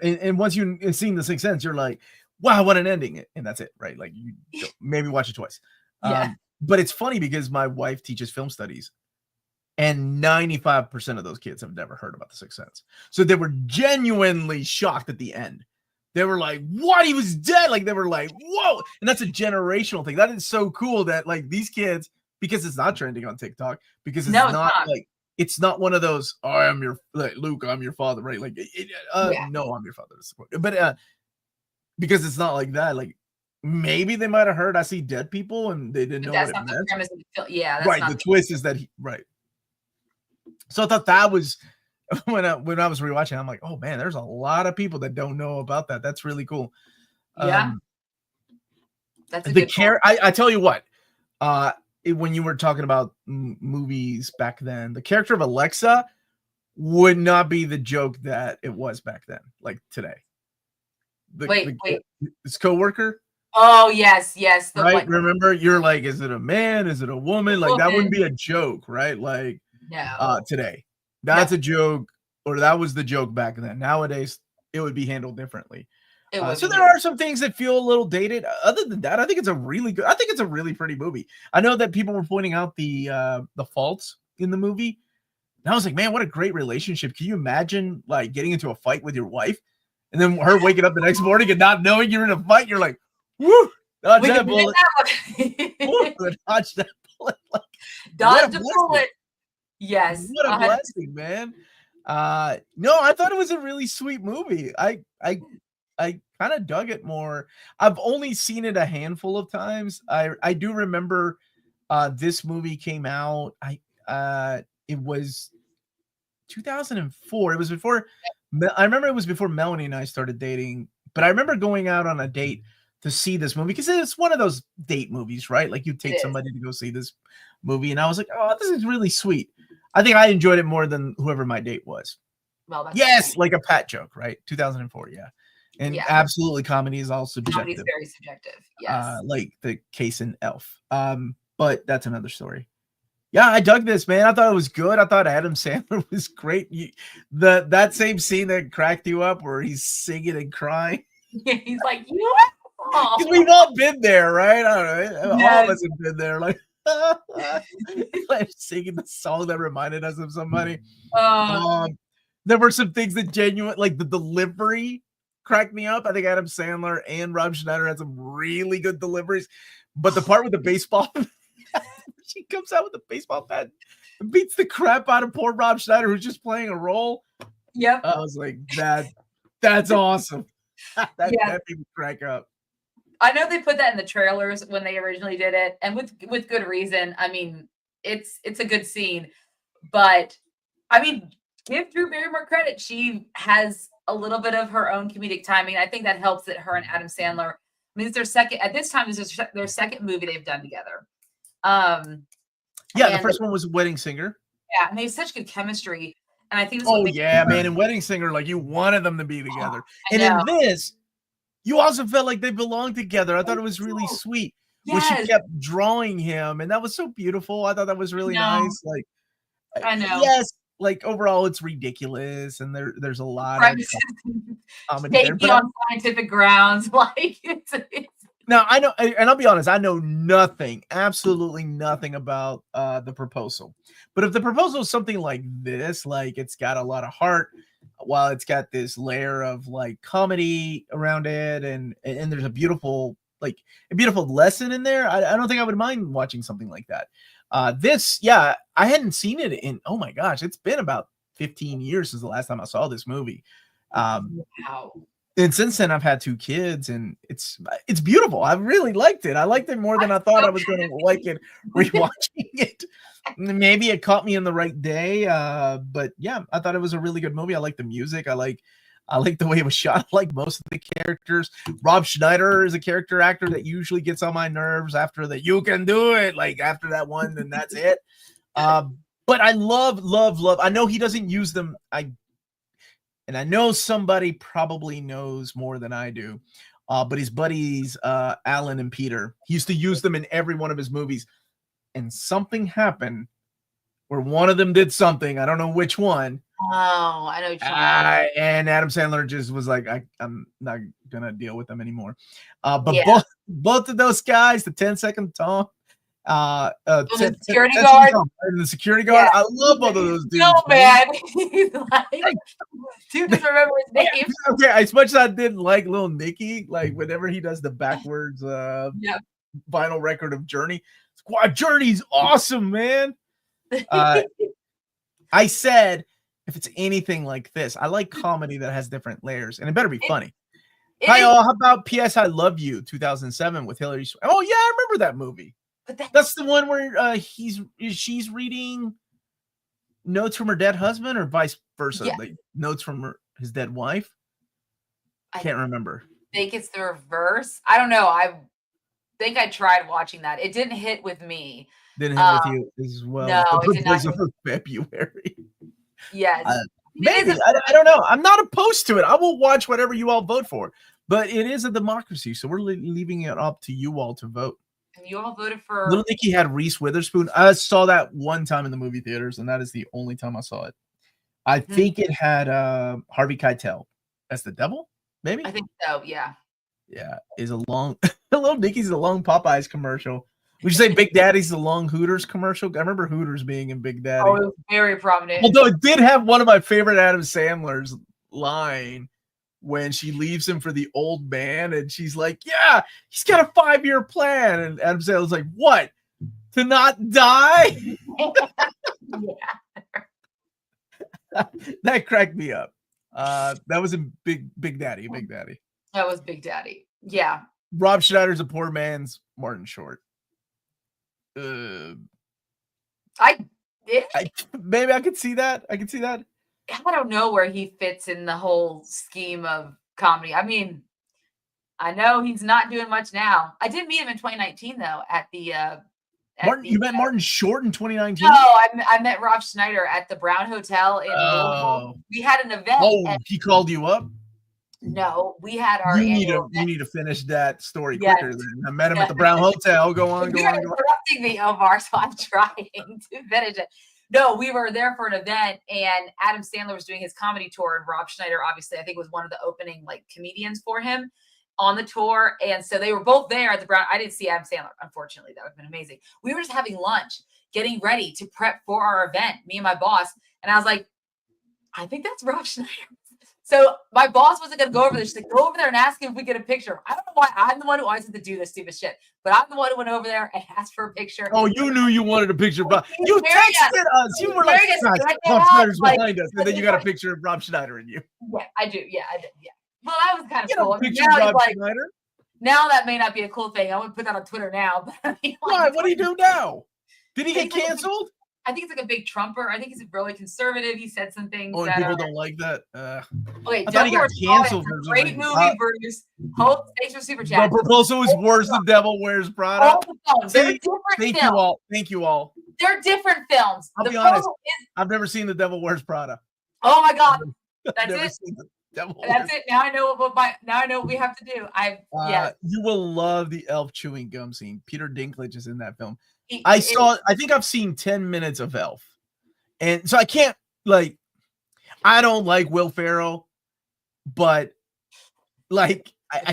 And once you've seen The Sixth Sense, you're like, wow, what an ending, and that's it, right? Like you maybe watch it twice. But it's funny because my wife teaches film studies, and 95% of those kids have never heard about The Sixth Sense, so they were genuinely shocked at the end they were like, what? He was dead. Like, they were like, whoa. And that's a generational thing. That is so cool that like these kids, because it's not trending on TikTok, because it's No, it's not not. like, it's not one of those, oh, I am your, like, Luke, I'm your father, right? Like, Yeah. no, I'm your father. But because it's not like that. Like, maybe they might have heard I see dead people and they didn't But know that's what it not the meant. premise of the film. Yeah, that's Right. not The twist is that right. So I thought that was when I was rewatching, I'm like, oh man, there's a lot of people that don't know about that. That's really cool. Yeah. That's a The good I tell you what, when you were talking about movies back then, the character of Alexa would not be the joke that it was back then, like today. Wait. His coworker. Oh yes. The Right? like, Remember, you're like, is it a man? Is it a woman? Like that wouldn't be a joke, right? Like no. today. That's a joke, or that was the joke back then. Nowadays, it would be handled differently. So there are some things that feel a little dated. Other than that, I think it's a really pretty movie. I know that people were pointing out the faults in the movie. And I was like, man, what a great relationship. Can you imagine like getting into a fight with your wife and then her waking up the next morning and not knowing you're in a fight? You're like, woo, dodge that bullet. Woo, dodge that bullet. Like, dodge the bullet. Yes. What a blessing, man. No, I thought it was a really sweet movie. I kind of dug it more. I've only seen it a handful of times. I do remember this movie came out. It was 2004. It was before I remember it was before Melanie and I started dating, but I remember going out on a date to see this movie because it's one of those date movies, right? Like you take somebody to go see this movie, and I was like, oh, this is really sweet. I think I enjoyed it more than whoever my date was. Well, yes, like a Pat joke, right? 2004, yeah. And absolutely, comedy is all subjective. Comedy is very subjective, yes. Like the case in Elf. But that's another story. Yeah, I dug this, man. I thought it was good. I thought Adam Sandler was great. That same scene that cracked you up where he's singing and crying. He's like, because we've all been there, right? I don't know. All of us have been there, like singing the song that reminded us of somebody. There were some things that genuine, like the delivery cracked me up. I think Adam Sandler and Rob Schneider had some really good deliveries, but the part with the baseball, she comes out with the baseball bat and beats the crap out of poor Rob Schneider, who's just playing a role. Yep. I was like, that's awesome. that made me crack up. I know they put that in the trailers when they originally did it, and with good reason. I mean, it's a good scene, but I mean, give Drew Barrymore credit. She has a little bit of her own comedic timing. I think that helps that her and Adam Sandler. I mean, it's their second at this time. This is their second movie they've done together. The first one was Wedding Singer. Yeah, and they have such good chemistry. And I think man, in Wedding Singer, like you wanted them to be together. And in this, you also felt like they belonged together. I thought it was really sweet. When she kept drawing him, and that was so beautiful. I thought that was really nice. Like, I know. Yes, like overall, it's ridiculous, and there's a lot of comedy there, but on scientific grounds. Like it's now I know, and I'll be honest, I know nothing, absolutely nothing about the proposal. But if the proposal is something like this, like it's got a lot of heart, while it's got this layer of like comedy around it, and there's a beautiful lesson in there, I don't think I would mind watching something like that. I hadn't seen it in, oh my gosh, it's been about 15 years since the last time I saw this movie. Wow. And since then I've had 2 kids, and it's beautiful. I really liked it. I liked it more than I thought I was going to like it rewatching it. Maybe it caught me in the right day. But yeah, I thought it was a really good movie. I like the music. I like the way it was shot. I like most of the characters. Rob Schneider is a character actor that usually gets on my nerves after the "you can do it," like after that one, then that's it. But I love. I know he doesn't use them. And I know somebody probably knows more than I do. But his buddies, Alan and Peter, he used to use them in every one of his movies. And something happened where one of them did something. I don't know which one. Oh, I know what you're talking and Adam Sandler just was like, I'm not gonna deal with them anymore. But both of those guys, the 10-second Tom, The security guard. And the security guard. Yeah. I love both of those dudes. No, man. He's like, dude doesn't remember his name. Okay, as much as I didn't like Lil Nicky, like whenever he does the backwards vinyl record of Journey, Squad Journey's awesome, man. I said, if it's anything like this, I like comedy that has different layers, and it better be funny. Hi, how about P.S. I Love You, 2007 with Hillary Swank. Oh, yeah, I remember that movie. But that's the one where she's reading notes from her dead husband or vice versa, like notes from his dead wife. I can't remember. I think it's the reverse. I don't know. I think I tried watching that. It didn't hit with me. Didn't hit with you as well. No, it did not. February. Yes. Maybe. I don't know. I'm not opposed to it. I will watch whatever you all vote for. But it is a democracy, so we're leaving it up to you all to vote. And you all voted for... Little Nicky had Reese Witherspoon. I saw that one time in the movie theaters, and that is the only time I saw it. I think it had Harvey Keitel as the devil, maybe? I think so, yeah. Yeah, is a long... Little Nicky's a long Popeyes commercial. Would you say Big Daddy's the long Hooters commercial? I remember Hooters being in Big Daddy. Oh, it was very prominent. Although it did have one of my favorite Adam Sandler's line when she leaves him for the old man, and she's like, yeah, he's got a 5-year plan. And Adam Sandler's like, what? To not die? That cracked me up. That was a Big Daddy. That was Big Daddy. Yeah. Rob Schneider's a poor man's Martin Short. Maybe I could see that. I don't know where he fits in the whole scheme of comedy. I mean, I know he's not doing much now. I did meet him in 2019 though at the you met Martin Short in 2019? No, I met Rob Schneider at the Brown Hotel in Louisville. We had an event. Oh, he called you up? No, we had our you need to finish that story quicker then. I met him at the Brown Hotel. Go on. You're interrupting me, Omar, so I'm trying to finish it. No, we were there for an event, and Adam Sandler was doing his comedy tour, and Rob Schneider, obviously, I think was one of the opening comedians for him on the tour. And so they were both there at the Brown. I didn't see Adam Sandler, unfortunately. That would have been amazing. We were just having lunch, getting ready to prep for our event, me and my boss. And I was like, I think that's Rob Schneider. So my boss wasn't going to go over there. She's like, go over there and ask him if we get a picture. I don't know why I'm the one who always has to do this stupid shit, but I'm the one who went over there and asked for a picture. Oh, you knew you wanted a picture, but you texted us. You were like, Rob Schneider's behind us. And then you got a picture of Rob Schneider and you. Yeah, I do. Yeah, I did. Yeah. Well, that was kind of cool. Schneider? Now that may not be a cool thing. I wouldn't put that on Twitter now. But why? What do you do now? Did he get canceled? I think it's a big Trumper. I think he's really conservative. He said some things. Oh, and people don't like that. Okay, I thought he got canceled. Great movie, Bruce. Hope, thanks for super chat. The Proposal is worse than Devil Wears Prada. They're different films. Thank you all. They're different films. I'll be honest. I've never seen The Devil Wears Prada. Oh my God, that's it. That's it. Now I know what we have to do. You will love the elf chewing gum scene. Peter Dinklage is in that film. I think I've seen 10 minutes of Elf. And so I can't I don't like Will Ferrell, but I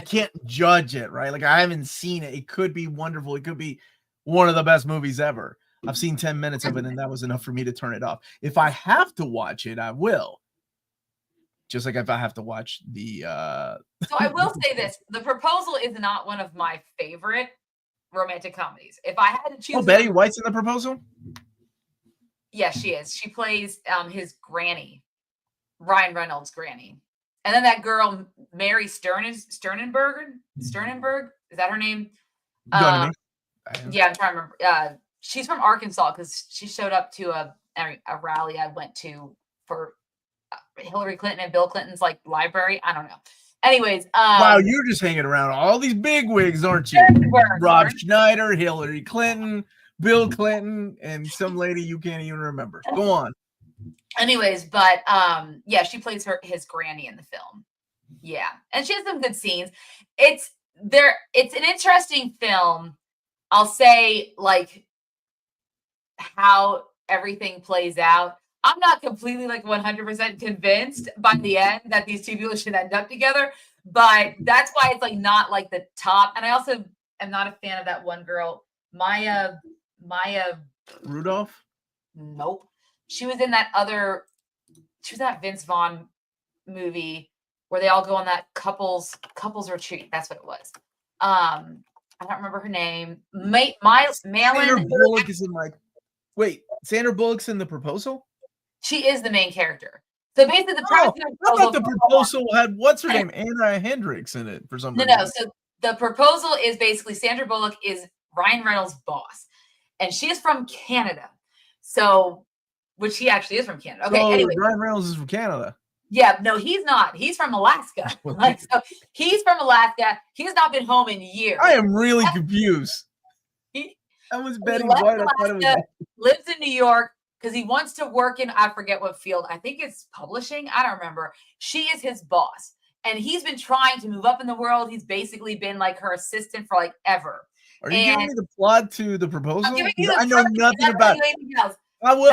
can't judge it, right? I haven't seen it. It could be wonderful. It could be one of the best movies ever. I've seen 10 minutes of it, and that was enough for me to turn it off. If I have to watch it, I will. Just like if I have to watch the So I will say this. The Proposal is not one of my favorite romantic comedies. If I had to choose... Oh, Betty White's in The Proposal? Yes, she is. She plays his granny, Ryan Reynolds' granny. And then that girl, Mary Sternenberg? Is that her name? Yeah, I'm trying to remember. She's from Arkansas because she showed up to a rally I went to for Hillary Clinton and Bill Clinton's library. I don't know. Anyways, wow, you're just hanging around all these big wigs, aren't you? Rob Schneider, Hillary Clinton, Bill Clinton, and some lady you can't even remember. Go on. Anyways, but she plays his granny in the film. Yeah, and she has some good scenes. It's an interesting film. I'll say how everything plays out. I'm not completely 100% convinced by the end that these two people should end up together, but that's why it's not the top. And I also am not a fan of that one girl, Maya Maya Rudolph? Nope. She was in that Vince Vaughn movie where they all go on that couples retreat. That's what it was. I don't remember her name. Sandra Bullock is in Sandra Bullock's in The Proposal? She is the main character. So basically, the premise of I thought The Proposal had what's her name, Anna Hendricks in it for some reason. No. So The Proposal is basically Sandra Bullock is Ryan Reynolds' boss, and she is from Canada. So, which he actually is from Canada. Okay, anyway, Ryan Reynolds is from Canada. Yeah, no, he's not. He's from Alaska. So he's from Alaska. He's not been home in years. I am really confused. I was betting White. Alaska, lives in New York because he wants to work in, I forget what field. I think it's publishing. I don't remember. She is his boss. And he's been trying to move up in the world. He's basically been like her assistant for like ever. Are you giving me the plot to The Proposal? I know nothing about it. I will.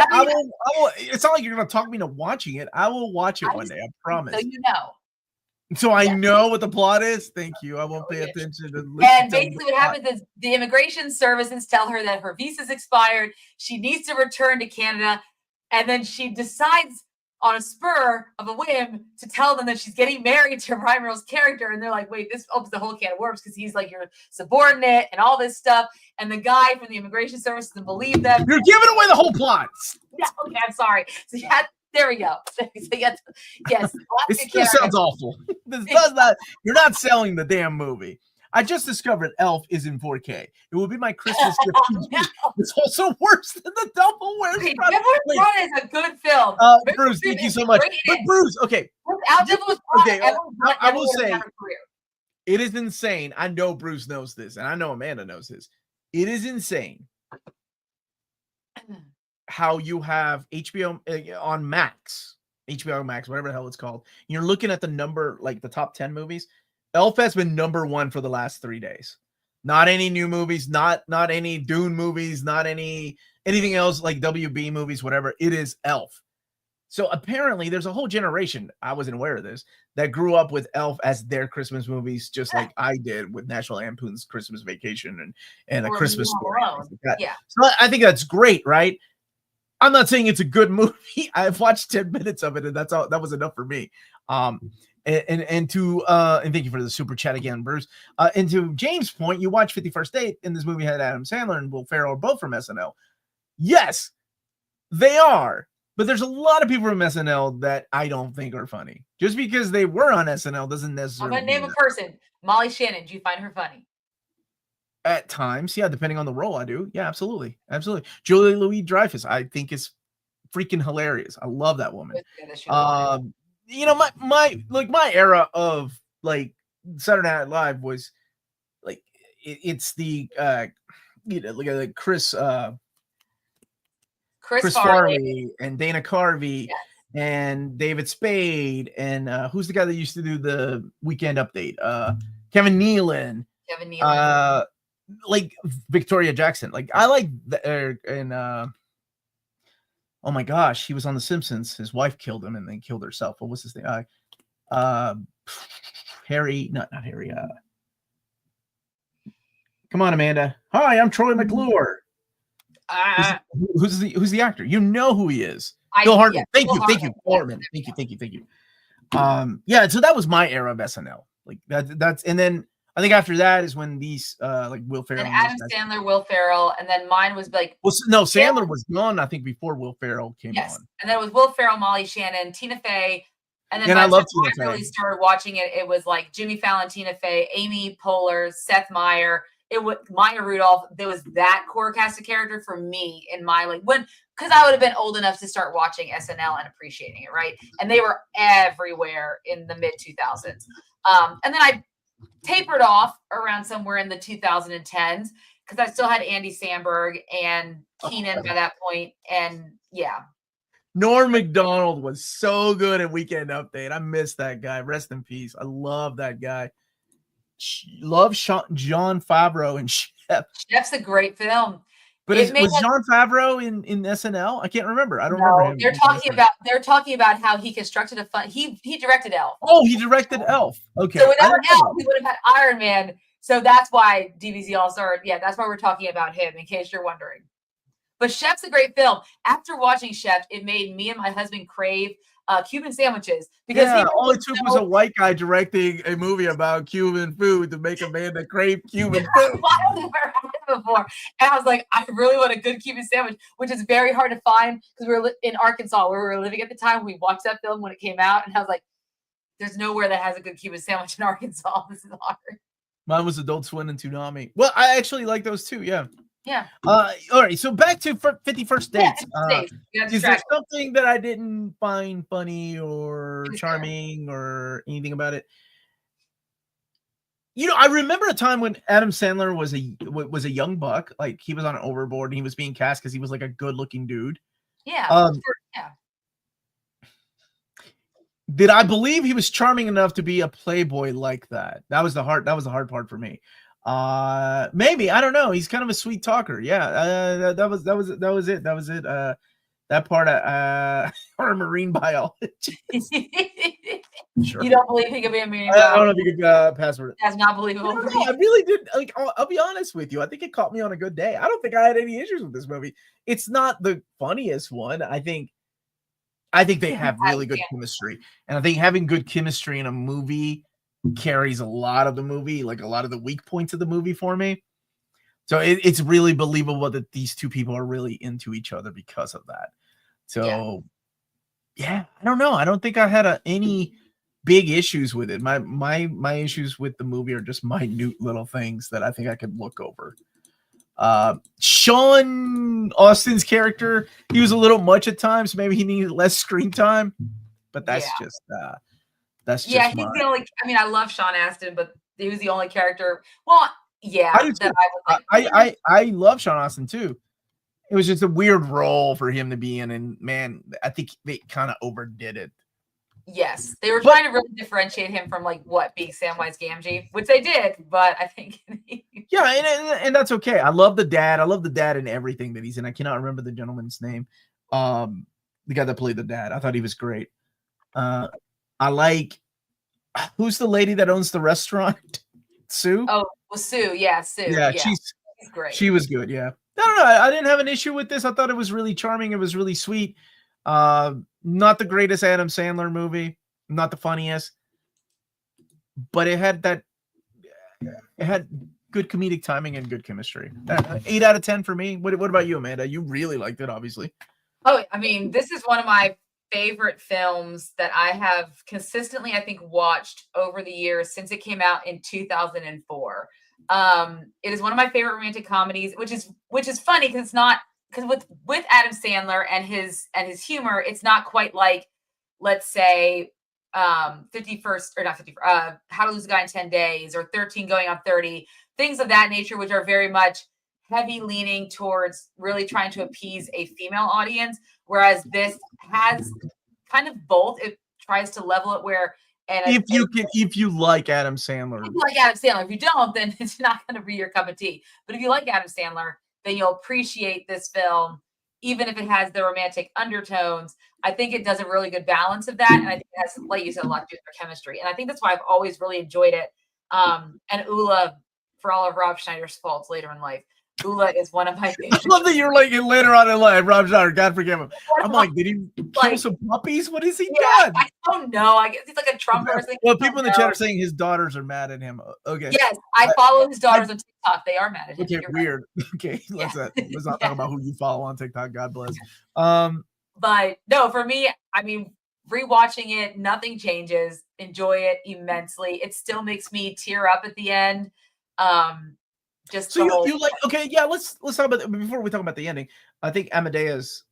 It's not like you're going to talk me into watching it. I will watch it one day. I promise. So you know. So I know what the plot is. Thank you. I won't pay attention. And basically what happens is the immigration services tell her that her visa's expired. She needs to return to Canada. And then she decides on a spur of a whim to tell them that she's getting married to Ryan Reynolds' character. And they're like, wait, this opens the whole can of worms because he's like your subordinate and all this stuff. And the guy from the immigration service doesn't believe them. You're giving away the whole plot. Yeah, okay, I'm sorry. So there we go. So yes. It still sounds awful. This does not. You're not selling the damn movie. I just discovered Elf is in 4K. It will be my Christmas gift. It's also worse than the Devil Wears Prada. Devil Wears Prada is a good film. Bruce, thank you so much. But Bruce, okay. I will say, it is insane. I know Bruce knows this, and I know Amanda knows this. It is insane how you have HBO on Max, HBO Max, whatever the hell it's called. You're looking at the number, like the top 10 movies. Elf has been number 1 for the last 3 days. Not any new movies, not any Dune movies, not anything else like WB movies, whatever. It is Elf. So apparently there's a whole generation, I wasn't aware of this, that grew up with Elf as their Christmas movies, just like I did with National Lampoon's Christmas Vacation and A Christmas Story. Yeah. So I think that's great, right? I'm not saying it's a good movie. I've watched 10 minutes of it, and that's all. That was enough for me. And thank you for the super chat again, Bruce. And to James' point, you watched 51st Date, and this movie had Adam Sandler and Will Ferrell, both from SNL. Yes, they are. But there's a lot of people from SNL that I don't think are funny. Just because they were on SNL doesn't necessarily. I'm gonna name a person. Molly Shannon. Do you find her funny? At times, yeah, depending on the role, I do. Yeah, absolutely. Julia Louis-Dreyfus, I think is freaking hilarious. I love that woman. My era of like Saturday Night Live was like it's the like Chris Farley and Dana Carvey and David Spade and who's the guy that used to do the Weekend Update? Kevin Nealon. Like Victoria Jackson. Like I like oh my gosh, he was on The Simpsons. His wife killed him and then killed herself. What was his name? Harry, not Harry. Come on, Amanda. Hi, I'm Troy McClure. Who's the actor? You know who he is. Phil Hartman. Thank you. Hartman. Thank you. Yeah, so that was my era of SNL. Like that's and then I think after that is when these like Will Ferrell and Adam Sandler, Will Ferrell, and then mine was like Sandler was gone, I think, before Will Ferrell came on. And then it was Will Ferrell, Molly Shannon, Tina Fey, and then I love Tina Fey. Really started watching it. It was like Jimmy Fallon, Tina Fey, Amy Poehler, Seth Meyers. It was Maya Rudolph. There was that core cast of character for me in my because I would have been old enough to start watching SNL and appreciating it, right? And they were everywhere in the mid 2000s. And then I tapered off around somewhere in the 2010s because I still had Andy Samberg and Keenan by that point. And yeah. Norm Macdonald was so good at Weekend Update. I miss that guy. Rest in peace. I love that guy. Love Jon Favreau and Chef. Chef's a great film. But was Jon Favreau in SNL? I can't remember. I don't remember him. They're talking about how he constructed a fun. He directed Elf. Oh, he directed Elf. Okay. So without Elf, we would have had Iron Man. So that's why DBZ All-Star. Yeah, that's why we're talking about him. In case you're wondering. But Chef's a great film. After watching Chef, it made me and my husband crave Cuban sandwiches because yeah, all it took was a white guy directing a movie about Cuban food to make Amanda crave Cuban food. I've never had it before. And I was like, I really want a good Cuban sandwich, which is very hard to find because we were in Arkansas where we were living at the time. We watched that film when it came out, and I was like, there's nowhere that has a good Cuban sandwich in Arkansas. This is hard. Mine was Adult Swim and Toonami. Well, I actually like those too. Yeah. Yeah. All right. So back to 51st Dates. Is there distracted. something that I didn't find funny or charming or anything about it? You know, I remember a time when Adam Sandler was a young buck. Like, he was on Overboard and he was being cast because he was like a good-looking dude. Yeah. Yeah. Did I believe he was charming enough to be a playboy like that? That was the hard part for me. Maybe, I don't know. He's kind of a sweet talker. Yeah. That was it. That part or marine biology. Sure. You don't believe he could be a marine biologist? I don't know if you could password it. That's not believable. I really did. Like, I'll be honest with you. I think it caught me on a good day. I don't think I had any issues with this movie. It's not the funniest one. I think they have really good chemistry. And I think having good chemistry in a movie carries a lot of the movie, like a lot of the weak points of the movie for me. So it's really believable that these two people are really into each other because of that. So yeah, I don't know. I don't think I had any big issues with it. My issues with the movie are just minute little things that I think I could look over. Sean Austin's character, he was a little much at times. Maybe he needed less screen time, but that's just he's the only. I mean, I love Sean Astin, but he was the only character. Well, yeah, I love Sean Austin too. It was just a weird role for him to be in, and man, I think they kind of overdid it. Yes, they were trying to really differentiate him from being Samwise Gamgee, which they did, but I think and that's okay. I love the dad. I love the dad in everything that he's in. I cannot remember the gentleman's name. The guy that played the dad. I thought he was great. I like who's the lady that owns the restaurant? Sue? Oh, well, Sue. Yeah, Sue. Yeah, she's great. She was good. Yeah. I don't know. I didn't have an issue with this. I thought it was really charming. It was really sweet. Not the greatest Adam Sandler movie, not the funniest, but it had good comedic timing and good chemistry. 8 out of 10 for me. What about you, Amanda? You really liked it, obviously. Oh, I mean, this is one of my favorite films that I have consistently, I think, watched over the years since it came out in 2004. It is one of my favorite romantic comedies, which is funny because it's not. Because with Adam Sandler and his humor, it's not quite like, let's say, 51st or not 50, How to Lose a Guy in 10 Days or 13 Going on 30, things of that nature, which are very much heavy leaning towards really trying to appease a female audience. Whereas this has kind of both. It tries to level it where. And if you like Adam Sandler, if you don't, then it's not going to be your cup of tea. But if you like Adam Sandler, then you'll appreciate this film, even if it has the romantic undertones. I think it does a really good balance of that. And I think it has, like you said, a lot to do with their chemistry. And I think that's why I've always really enjoyed it. And Ula, for all of Rob Schneider's faults later in life, Ula is one of my favorites. I love that you're like later on in life, Rob Schneider, God forgive him. I'm like, did he kill some puppies? What has he done? I don't know. I guess he's like a Trump person. Well, people in the chat are saying his daughters are mad at him. Okay. Yes, I follow his daughters on TikTok. They are mad at him. Okay, weird. Right. Okay, let's not talk about who you follow on TikTok. God bless. But no, for me, I mean, rewatching it, nothing changes. Enjoy it immensely. It still makes me tear up at the end. Just so you like, okay, yeah, let's talk about before we talk about the ending. I think Amadeus,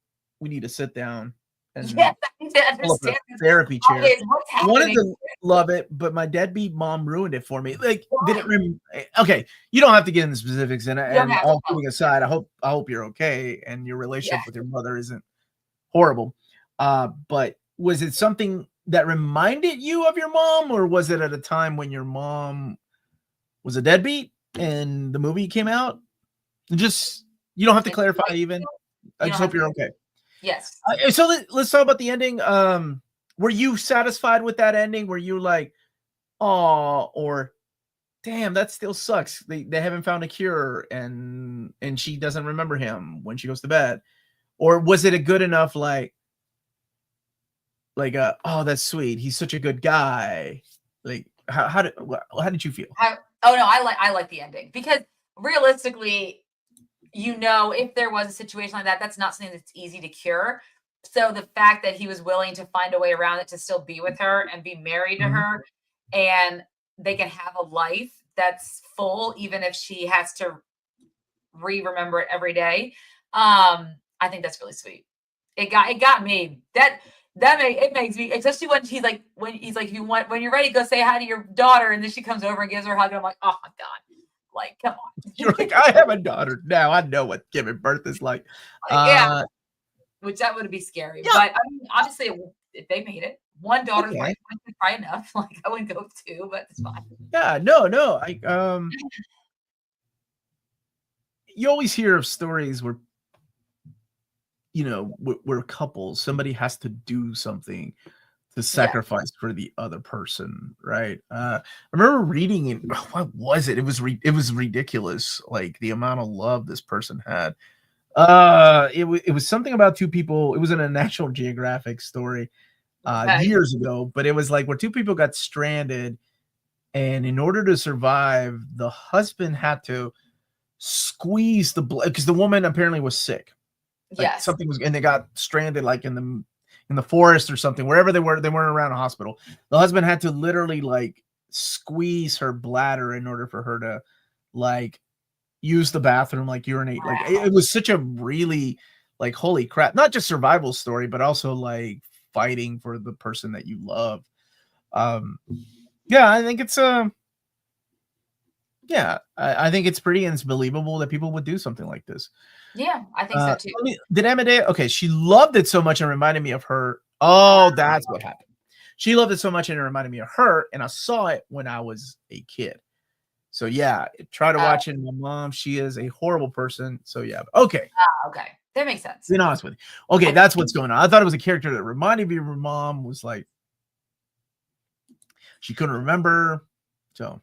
we need to sit down and pull up a therapy chair. I wanted to love it, but my deadbeat mom ruined it for me. Like, okay, you don't have to get into specifics, and all kidding aside, I hope you're okay and your relationship with your mother isn't horrible. But was it something that reminded you of your mom, or was it at a time when your mom was a deadbeat and the movie came out? Just, you don't have to clarify even. I just hope you're okay. Yes. So let's talk about the ending. Were you satisfied with that ending? Were you like, oh, or damn, that still sucks. They haven't found a cure, and she doesn't remember him when she goes to bed. Or was it a good enough oh, that's sweet. He's such a good guy. Like how did you feel? Oh no, I like the ending because realistically, if there was a situation like that, that's not something that's easy to cure. So the fact that he was willing to find a way around it to still be with her and be married to Mhm. her, and they can have a life that's full, even if she has to remember it every day. I think that's really sweet. It got me. It makes me, especially when he's like, when you're ready, go say hi to your daughter, and then she comes over and gives her a hug, and I'm like, oh my god, like come on. You're like, I have a daughter now. I know what giving birth is like. Yeah, which that would be scary. Yeah. But I mean, obviously, if they made it, one daughter's Okay. probably enough. Like I wouldn't go 2, but it's fine. Yeah, no. You always hear of stories where where couples, somebody has to do something to sacrifice for the other person, right? I remember reading it. What was it? It was ridiculous, like the amount of love this person had. It was something about two people. It was in a National Geographic story years ago, but it was like where two people got stranded, and in order to survive, the husband had to squeeze the blood because the woman apparently was sick. Like something was, and they got stranded like in the forest or something, wherever they weren't around a hospital. The husband had to literally like squeeze her bladder in order for her to like use the bathroom, like urinate. Wow. Like it was such a really like holy crap, not just survival story, but also like fighting for the person that you love. Yeah, I think it's I think it's pretty and it's believable that people would do something like this. Yeah, I think so too. Did Amedea? Okay, she loved it so much and reminded me of her. Oh, that's what happened. She loved it so much and it reminded me of her, and I saw it when I was a kid. So yeah, try to watch it. My mom, she is a horrible person. So yeah, okay. Okay, that makes sense. Be honest with you. Okay, that's what's going on. I thought it was a character that reminded me of her mom. Was like she couldn't remember. So.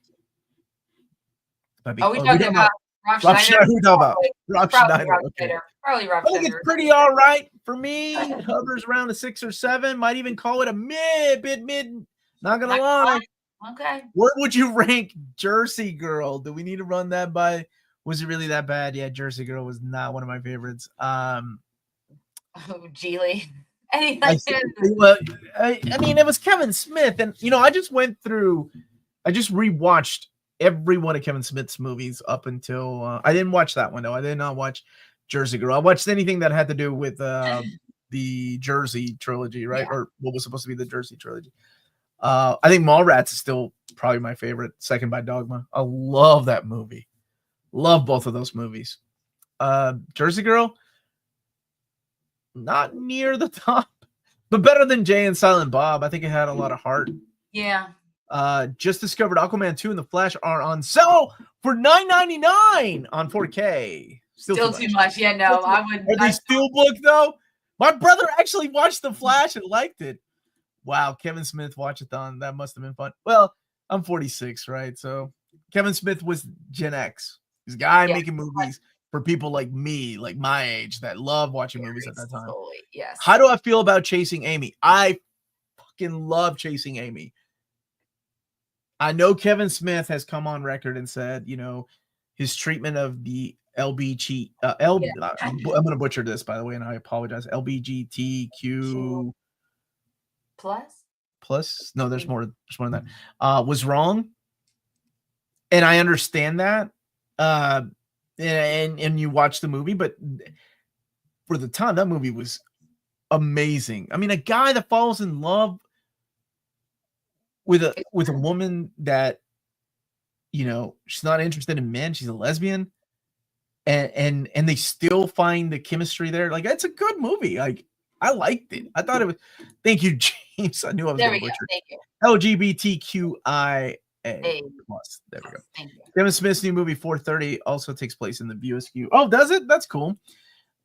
We talking about Rob Schneider? Who talking about? Rob Schneider. Okay. Probably Rob I think Schneider. it's pretty all right for me. It hovers around a 6 or 7. Might even call it a mid. Not gonna lie. Okay. Where would you rank Jersey Girl? Do we need to run that by? Was it really that bad? Yeah, Jersey Girl was not one of my favorites. Geely. I mean, it was Kevin Smith, and I just rewatched every one of Kevin Smith's movies up until I didn't watch that one though. I did not watch Jersey Girl. I watched anything that had to do with the Jersey trilogy, right? Or what was supposed to be the Jersey trilogy. I think Mallrats is still probably my favorite, second by Dogma. I love that movie. Love both of those movies. Jersey Girl, not near the top, but better than Jay and Silent Bob. I think it had a lot of heart. Yeah. Just discovered Aquaman 2 and The Flash are on sale for $9.99 on 4K. Still too much. Yeah, no, I wouldn't. Are they steelbook though? My brother actually watched The Flash and liked it. Wow, Kevin Smith watchathon. That must have been fun. Well, I'm 46, right? So Kevin Smith was Gen X. He's a guy making movies for people like me, like my age, that love watching movies at that time. Yes. How do I feel about Chasing Amy? I fucking love Chasing Amy. I know Kevin Smith has come on record and said, his treatment of the LBG, I'm going to butcher this, by the way, and I apologize. LBGTQ plus. No, there's more than that. Was wrong, and I understand that. And you watch the movie, but for the time, that movie was amazing. I mean, a guy that falls in love with a woman that she's not interested in men, she's a lesbian, and they still find the chemistry there. Like, it's a good movie. Like, I liked it. I thought it was. Thank you, James. I knew I was going to butcher. Thank you. LGBTQIA plus. There we go. Thank you. Kevin Smith's new movie 430 also takes place in the VSQ. Oh, does it? That's cool.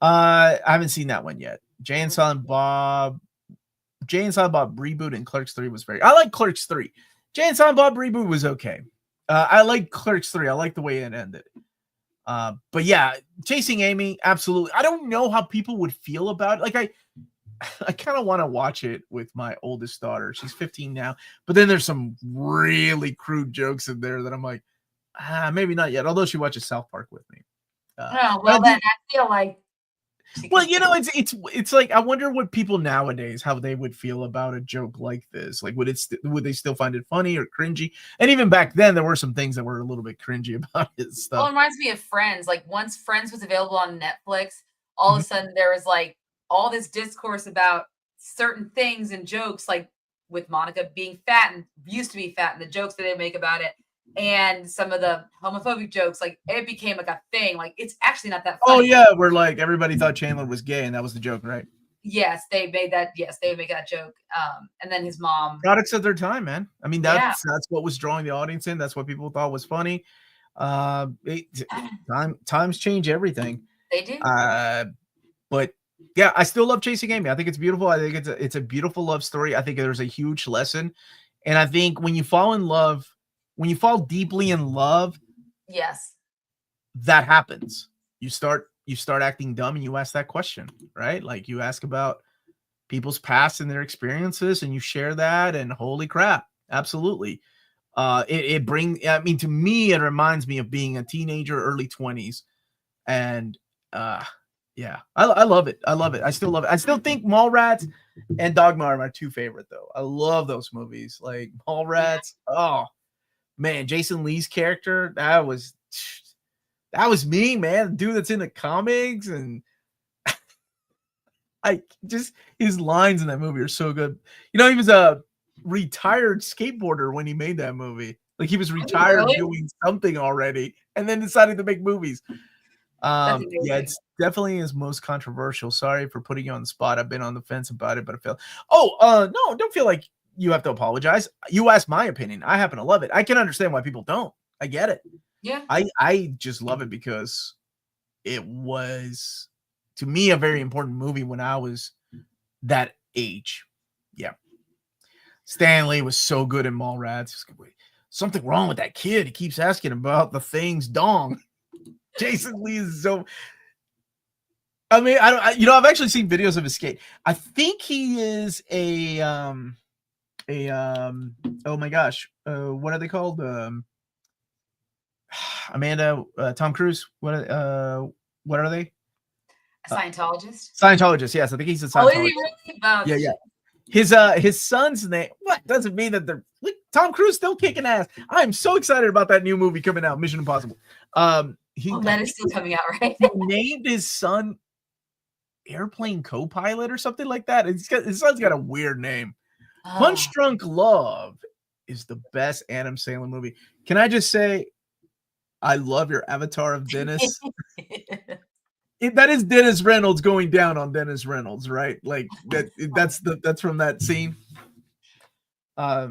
I haven't seen that one yet. Jay and Silent Bob reboot and Clerks 3 was I like Clerks 3. Jay and Silent Bob reboot was okay. I like Clerks 3. I like the way it ended. But yeah, Chasing Amy, absolutely. I don't know how people would feel about it. Like I kind of want to watch it with my oldest daughter. She's 15 now, but then there's some really crude jokes in there that I'm like, maybe not yet. Although she watches South Park with me. Oh, well, then I feel like. Well, you know, it's like I wonder what people nowadays how they would feel about a joke like this. Like, would they still find it funny or cringy? And even back then, there were some things that were a little bit cringy about his stuff. Well, it reminds me of Friends. Like once Friends was available on Netflix, all of a sudden there was like all this discourse about certain things and jokes, like with Monica being fat and used to be fat, and the jokes that they make about it, and some of the homophobic jokes. Like it became like a thing. Like it's actually not that funny. Oh yeah, where like everybody thought Chandler was gay, and that was the joke, right? Yes, they made that. Yes, they would make that joke. And then his mom. Products of their time, man. I mean, that's what was drawing the audience in. That's what people thought was funny. Times change everything. They do. But yeah, I still love Chasing Amy. I think it's beautiful. I think it's a beautiful love story. I think there's a huge lesson, and I think when you fall in love, when you fall deeply in love, yes, that happens. You start acting dumb, and you ask that question, right? Like you ask about people's past and their experiences, and you share that, and holy crap, absolutely. It brings, I mean, to me, it reminds me of being a teenager, early 20s. And yeah, I love it. I love it. I still love it. I still think Mallrats and Dogma are my two favorite, though. I love those movies. Like Mallrats. Oh man, Jason Lee's character, that was me, man. The dude that's in the comics, and I just his lines in that movie are so good. You know, he was a retired skateboarder when he made that movie. Like he was retired doing something already, and then decided to make movies. Yeah, it's definitely his most controversial. Sorry for putting you on the spot. I've been on the fence about it, but I feel. No, don't feel like you have to apologize. You asked my opinion. I happen to love it. I can understand why people don't. I get it. Yeah. I just love it because it was, to me, a very important movie when I was that age. Yeah. Stanley was so good in Mallrats. Something wrong with that kid. He keeps asking about the thing's dong. Jason Lee is so. I mean, I've actually seen videos of his skate. I think he is oh my gosh, what are they called? Amanda, Tom Cruise. What are they? A Scientologist. Scientologist. Yes, I think he's a Scientologist. Oh, is he really? Yeah. His son's name. What doesn't mean that they're Tom Cruise still kicking ass. I'm so excited about that new movie coming out, Mission Impossible. That is still coming out, right? He named his son Airplane Co-Pilot or something like that. His son's got a weird name. Punch Drunk Love is the best Adam Sandler movie. Can I just say, I love your avatar of Dennis. That is Dennis Reynolds going down on Dennis Reynolds, right? Like that's from that scene. Yeah.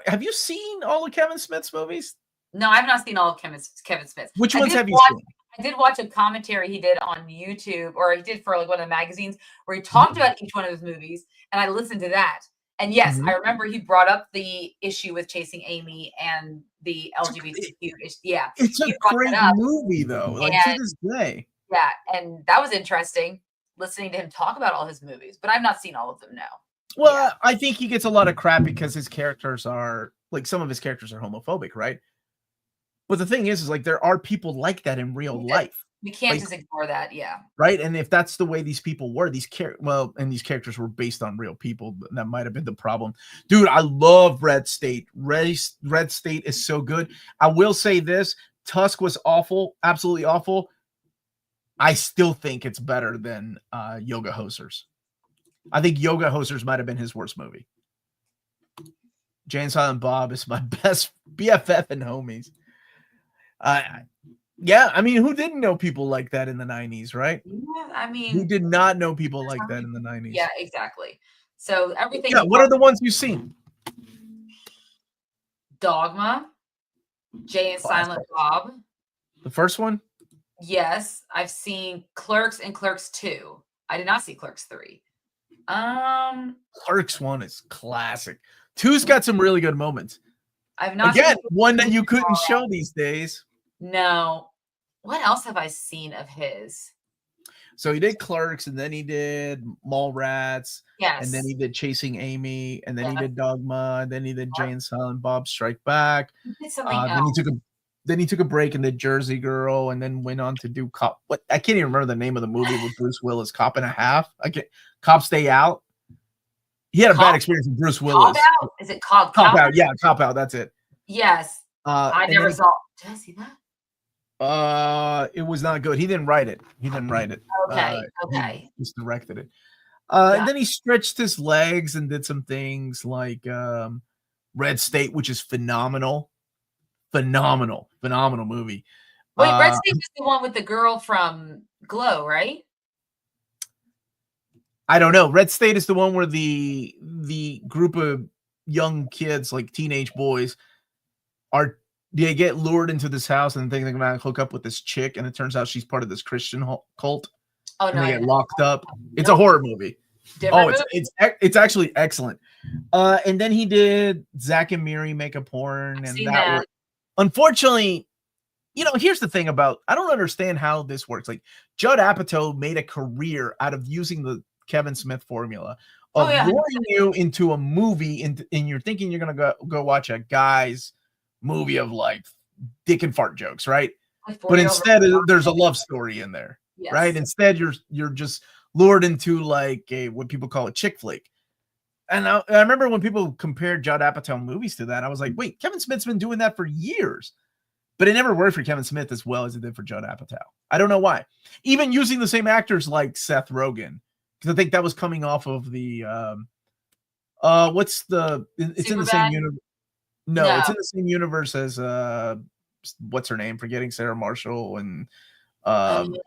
Have you seen all of Kevin Smith's movies? No, I've not seen all of Kevin Smith's. Which ones have you seen? I did watch a commentary he did on YouTube, or he did for like one of the magazines, where he talked about each one of his movies, and I listened to that. And yes, I remember he brought up the issue with Chasing Amy and the LGBTQ issue. Yeah, it's a great movie, though. Like to this day. Yeah, and that was interesting listening to him talk about all his movies, but I've not seen all of them now. Well, yeah. I think he gets a lot of crap because his characters are like some of his characters are homophobic, right? But the thing is like there are people like that in real life. We can't just ignore that, yeah. Right, and if that's the way these people were, these characters were based on real people, that might have been the problem. Dude, I love Red State. Red State is so good. I will say this: Tusk was awful, absolutely awful. I still think it's better than Yoga Hosers. I think Yoga Hosers might have been his worst movie. Jay and Silent Bob is my best BFF and homies. Yeah, I mean, who didn't know people like that in the 90s, right? Yeah, I mean, who did not know people like that in the 90s? Yeah, exactly. So everything. Yeah, what are the ones you've seen? Dogma, Jay and Silent Bob. The first one? Yes, I've seen Clerks and Clerks 2. I did not see Clerks 3. Clerks 1 is classic. 2's got some really good moments. I've not Again, seen one that you couldn't show these days. No. What else have I seen of his? So he did Clerks, and then he did Mallrats, and then Yes. he did Chasing Amy, and then he Yes. did Dogma, and then he did Jay Yep. and Silent Bob Strike Back. He did something Then else. he took a break and did Jersey Girl, and then went on to do Cop. What I can't even remember the name of the movie with Bruce Willis. Cop and a Half. Cops Stay Out. He had a bad experience with Bruce Willis. Cop Out? Is it called Cop Out? Yeah, Cop Out. That's it. Yes. I never saw. Did I see that? It was not good. He didn't write it. Okay. He just directed it. And then he stretched his legs and did some things like Red State, which is phenomenal movie. Wait, Red State is the one with the girl from Glow, right? I don't know. Red State is the one where the group of young kids, like teenage boys, they get lured into this house and think they're gonna hook up with this chick, and it turns out she's part of this Christian cult. Oh and no! They get locked up. It's a horror movie. It's actually excellent. And then he did Zack and Miri Make a Porn, and that. Unfortunately, here's the thing about, I don't understand how this works. Like, Judd Apatow made a career out of using the Kevin Smith formula of luring you into a movie, and you're thinking you're gonna go watch a guy's movie of like dick and fart jokes, right? But instead, there's a love story in there, right? Instead, you're just lured into like what people call a chick flick. And I remember when people compared Judd Apatow movies to that, I was like, wait, Kevin Smith's been doing that for years. But it never worked for Kevin Smith as well as it did for Judd Apatow. I don't know why. Even using the same actors like Seth Rogen, because I think that was coming off of the it's in the same universe. No, it's in the same universe as what's her name? Forgetting Sarah Marshall and well,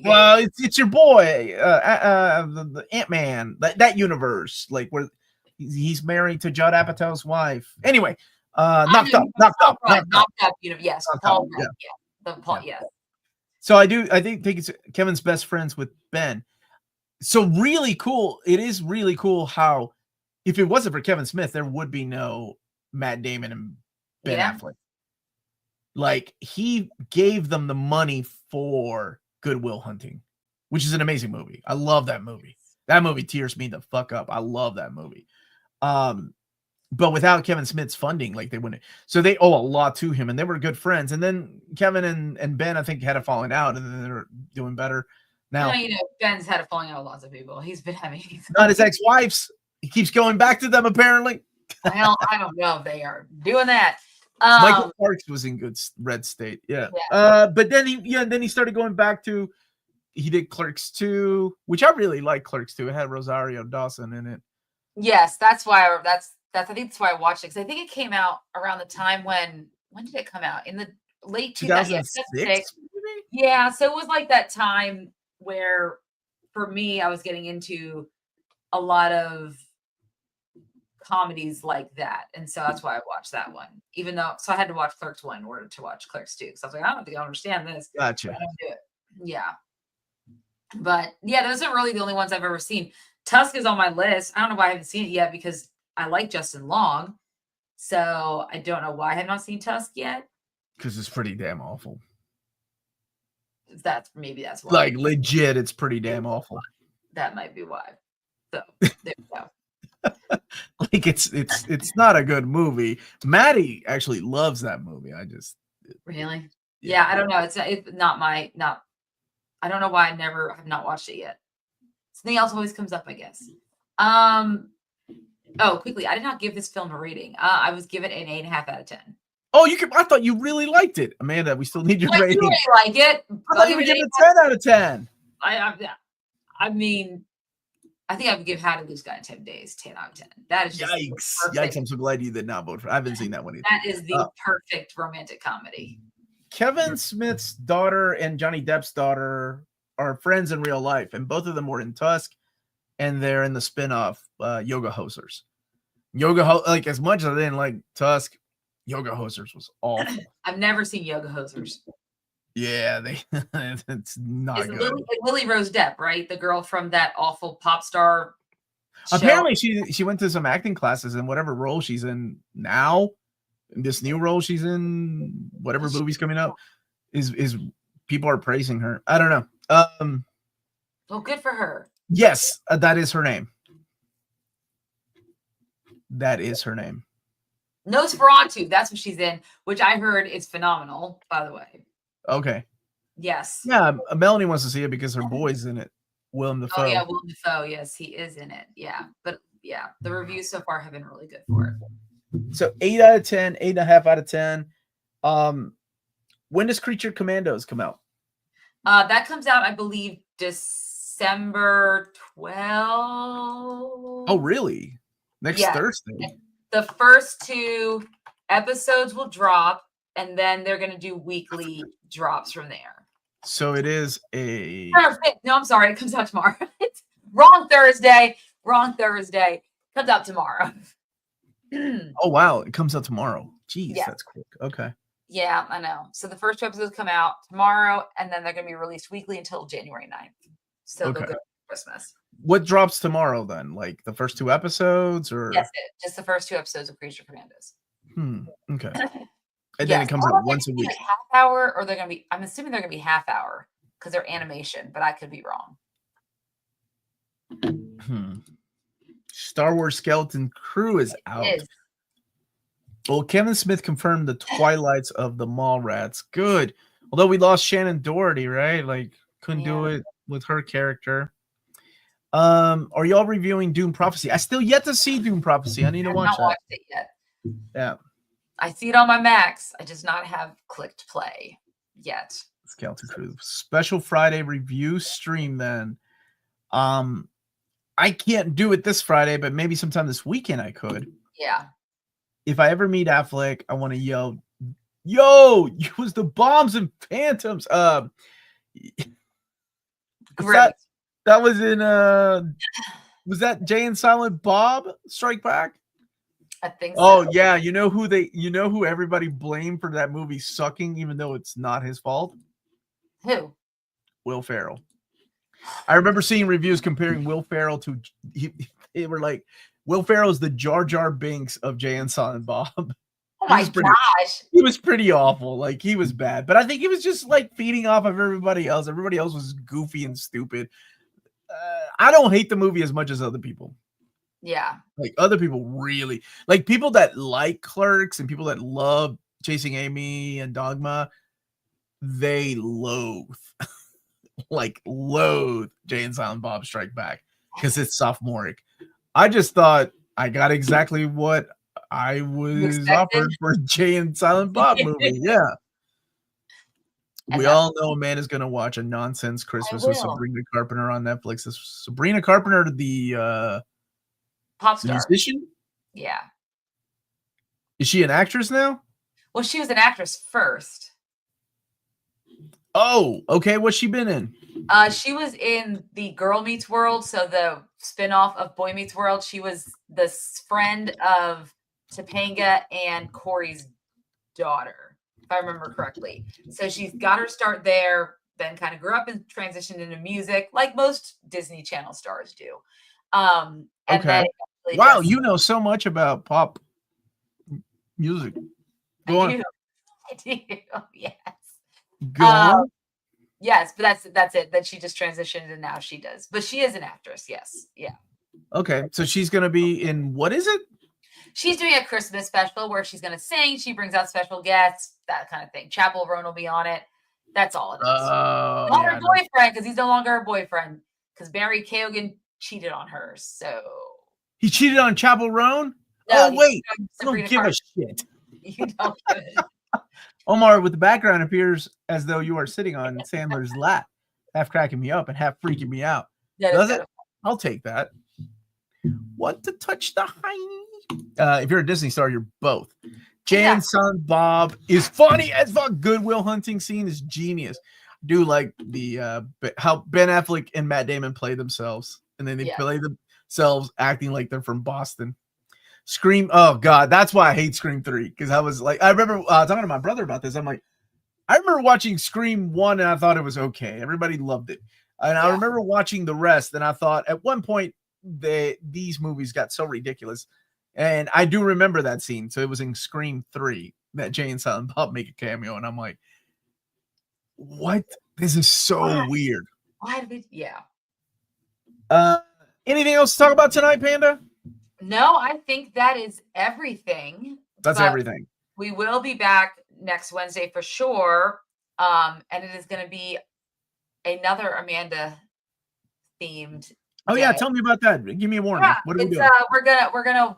it's your boy, the Ant-Man, that universe, like where he's married to Judd Apatow's wife. Anyway, knocked up. Yes, Paul. Yes. So I think it's Kevin's best friends with Ben. So really cool. It is really cool how, if it wasn't for Kevin Smith, there would be no Matt Damon and Ben Affleck. Like, he gave them the money for Good Will Hunting, which is an amazing movie. I love that movie. That movie tears me the fuck up. I love that movie. But without Kevin Smith's funding, like, they wouldn't. So they owe a lot to him, and they were good friends. And then Kevin and Ben, I think, had a falling out, and then they're doing better now. Ben's had a falling out with lots of people. He's been having not his ex-wives. He keeps going back to them, apparently. Well, I don't know if they are doing that. Michael Parks was in good Red State, but then he started going back to, he did Clerks 2, which I really like. Clerks 2. It had Rosario Dawson in it. Yes, that's why I think that's why I watched it, because I think it came out around the time when did it come out? In the late 2006? Yeah, so it was like that time where, for me, I was getting into a lot of comedies like that, and so that's why I watched that one. Even though, so I had to watch Clerks 1 in order to watch Clerks 2, because I was like, I don't think I understand this. Gotcha. I don't do it. Yeah, but yeah, those are really the only ones I've ever seen. Tusk is on my list. I don't know why I haven't seen it yet, because I like Justin Long, so I don't know why I have not seen Tusk yet. Because it's pretty damn awful. That's why. Like, legit, it's pretty damn awful. That might be why. So there we go. Like, it's not a good movie. Maddie actually loves that movie. I just really, yeah. I don't know. It's not. I don't know why I have not watched it yet. Something else always comes up, I guess. Oh, quickly, I did not give this film a rating. I was given an 8.5 out of 10. Oh, I thought you really liked it, Amanda. We still need your rating. You really like it? I thought you would give it a 10 out of 10. I mean, I think I would give How to Lose Guy in 10 Days 10 out of 10. That is just yikes! I'm so glad you did not vote for it. I haven't seen that one either. That is the perfect romantic comedy. Kevin Smith's daughter and Johnny Depp's daughter are friends in real life, and both of them were in Tusk, and they're in the spinoff Yoga Hosers. Like, as much as I didn't like Tusk, Yoga Hosers was awful. I've never seen Yoga Hosers. Yeah, it's not good. Lily Rose Depp, right? The girl from that awful pop star show. Apparently, she went to some acting classes, and whatever role she's in now, this new role she's in, whatever movie's coming out, is people are praising her. I don't know. Well, good for her. Yes, that is her name. That is her name. Nosferatu, that's what she's in, which I heard is phenomenal, by the way. Okay. Yes. Yeah, Melanie wants to see it because her boy's in it. Willem Dafoe. Oh yeah, Willem Dafoe. Yes, he is in it. Yeah, but yeah, the reviews so far have been really good for it. So 8 out of 10, 8.5 out of 10. When does Creature Commandos come out? That comes out, I believe, December 12th. Oh, really? Next Thursday. The first 2 episodes will drop, and then they're going to do weekly drops from there. So it is a... No, I'm sorry. It comes out tomorrow. It's wrong Thursday. Comes out tomorrow. Oh, wow. It comes out tomorrow. Jeez, that's quick. Okay. Yeah, I know. So the first 2 episodes come out tomorrow, and then they're going to be released weekly until January 9th. So they'll go Christmas. What drops tomorrow then? Like the first 2 episodes, or yes, just the first 2 episodes of Creature Commandos. Okay. And then it comes out once a week. Like half hour, or they're gonna be? I'm assuming they're gonna be half hour because they're animation, but I could be wrong. Star Wars Skeleton Crew is out. Well, Kevin Smith confirmed the Twilights of the Mallrats. Good. Although we lost Shannon Doherty, right? Like couldn't do it with her character. Are y'all reviewing Doom Prophecy? I still yet to see Doom Prophecy. I need to watch that. Watched it yet. Yeah. I see it on my Max. I just not have clicked play yet. Skeleton Crew. Special Friday review stream then. I can't do it this Friday, but maybe sometime this weekend I could. Yeah. If I ever meet Affleck, I want to yell, "Yo, use the bombs and phantoms." Great. That was in was that Jay and Silent Bob Strike Back? I think so. Oh yeah, you know who everybody blamed for that movie sucking, even though it's not his fault? Who? Will Ferrell. I remember seeing reviews comparing Will Ferrell to they were like, Will Ferrell's the Jar Jar Binks of Jay and Silent Bob. Oh my gosh. He was pretty awful. Like he was bad, but I think he was just like feeding off of everybody else. Everybody else was goofy and stupid. I don't hate the movie as much as other people. Yeah. Like other people really like people that like Clerks and people that love Chasing Amy and Dogma. They loathe Jay and Silent Bob Strike Back because it's sophomoric. I just thought I got exactly what I was offered for Jay and Silent Bob movie. Yeah. We all know Amanda's going to watch A Nonsense Christmas with Sabrina Carpenter on Netflix. Is Sabrina Carpenter the pop star musician? Yeah. Is she an actress now? Well, she was an actress first. Oh, okay. What's she been in? She was in the Girl Meets World, so the spinoff of Boy Meets World. She was the friend of Topanga and Corey's daughter, if I remember correctly. So she's got her start there, then kind of grew up and transitioned into music, like most Disney Channel stars do. And then wow, you know so much about pop music. Go on. I do. Yes. Go on. Yes, but that's it. That she just transitioned and now she does. But she is an actress. Yes. Yeah. Okay. So she's going to be in, what is it? She's doing a Christmas special where she's going to sing. She brings out special guests, that kind of thing. Chapel Roan will be on it. That's all it is. Not her boyfriend, because he's no longer her boyfriend. Because Barry Keoghan cheated on her. So he cheated on Chapel Roan? No, oh, wait. I don't give a shit. You don't give a shit. Omar, with the background, appears as though you are sitting on Sandler's lap, half cracking me up and half freaking me out. Does it? I'll take that. What to touch the hiney? If you're a Disney star, you're both. Jay and Silent Bob is funny as fuck. Goodwill Hunting scene is genius. I do like the how Ben Affleck and Matt Damon play themselves, and then they play themselves acting like they're from Boston. Scream, oh god, that's why I hate Scream 3, because I was like, I remember talking to my brother about this. I'm like, I remember watching Scream 1 and I thought it was okay. Everybody loved it. And I remember watching the rest and I thought at one point these movies got so ridiculous And I do remember that scene. So it was in Scream 3 that Jay and Silent Bob make a cameo. And I'm like, what? This is so weird. Why did we? Yeah. Anything else to talk about tonight, Panda? No, I think that is everything. That's everything. We will be back next Wednesday for sure. And it is going to be another Amanda themed. Oh day. yeah, tell me about that. Give me a warning. Yeah, what are we doing? We're gonna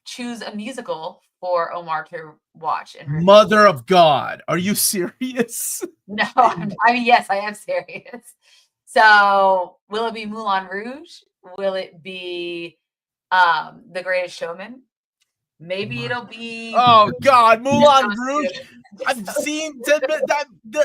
choose a musical for Omar to watch. And Mother of God, are you serious? No, I mean, yes, I am serious. So, will it be Moulin Rouge? Will it be The Greatest Showman? Maybe it'll be. Oh God, Moulin Rouge. I've seen 10 minutes.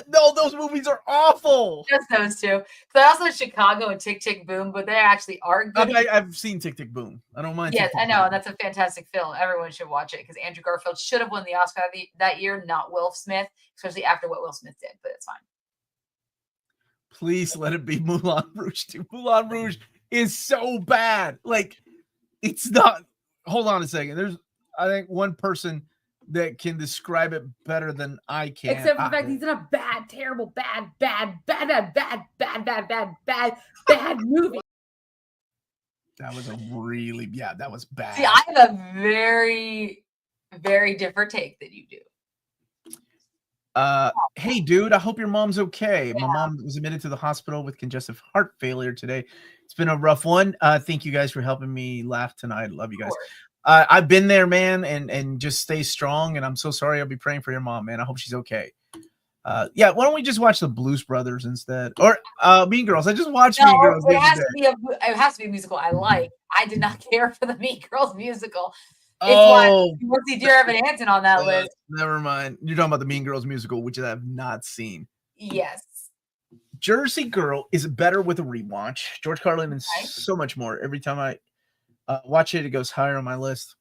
No, those movies are awful. Just those two. So I also have Chicago and Tick Tick Boom, but they actually are good. I've seen Tick Tick Boom. I don't mind. Yes, I know. That's a fantastic film. Everyone should watch it because Andrew Garfield should have won the Oscar that year, not Will Smith, especially after what Will Smith did, but it's fine. Please let it be Moulin Rouge too. Moulin Rouge is so bad. Like, it's not. Hold on a second. There's, I think, one person that can describe it better than I can. Except for the fact he's in a bad, terrible, bad movie. That was that was bad. See, I have a very, very different take than you do. Hey, dude, I hope your mom's okay. Yeah. My mom was admitted to the hospital with congestive heart failure today. It's been a rough one. Thank you guys for helping me laugh tonight. Love you guys. I've been there, man, and just stay strong. And I'm so sorry. I'll be praying for your mom, man. I hope she's okay. Yeah, why don't we just watch the Blues Brothers instead, or Mean Girls? I just watched Mean Girls. It has to be a musical I like. I did not care for the Mean Girls musical. It's why you won't see Dear Evan Hansen on that list. Never mind. You're talking about the Mean Girls musical, which I have not seen. Yes. Jersey Girl is better with a rewatch. George Carlin and so much more. Every time I watch it, it goes higher on my list.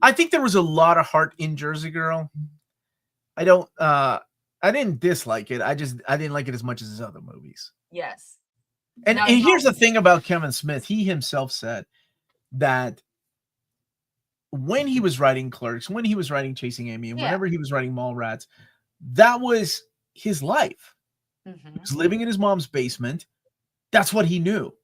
I think there was a lot of heart in Jersey Girl. I didn't dislike it. I didn't like it as much as his other movies. Yes. And here's the thing about Kevin Smith. He himself said that when he was writing Clerks, when he was writing Chasing Amy, and whenever he was writing Mallrats, that was his life. Mm-hmm. He was living in his mom's basement. That's what he knew.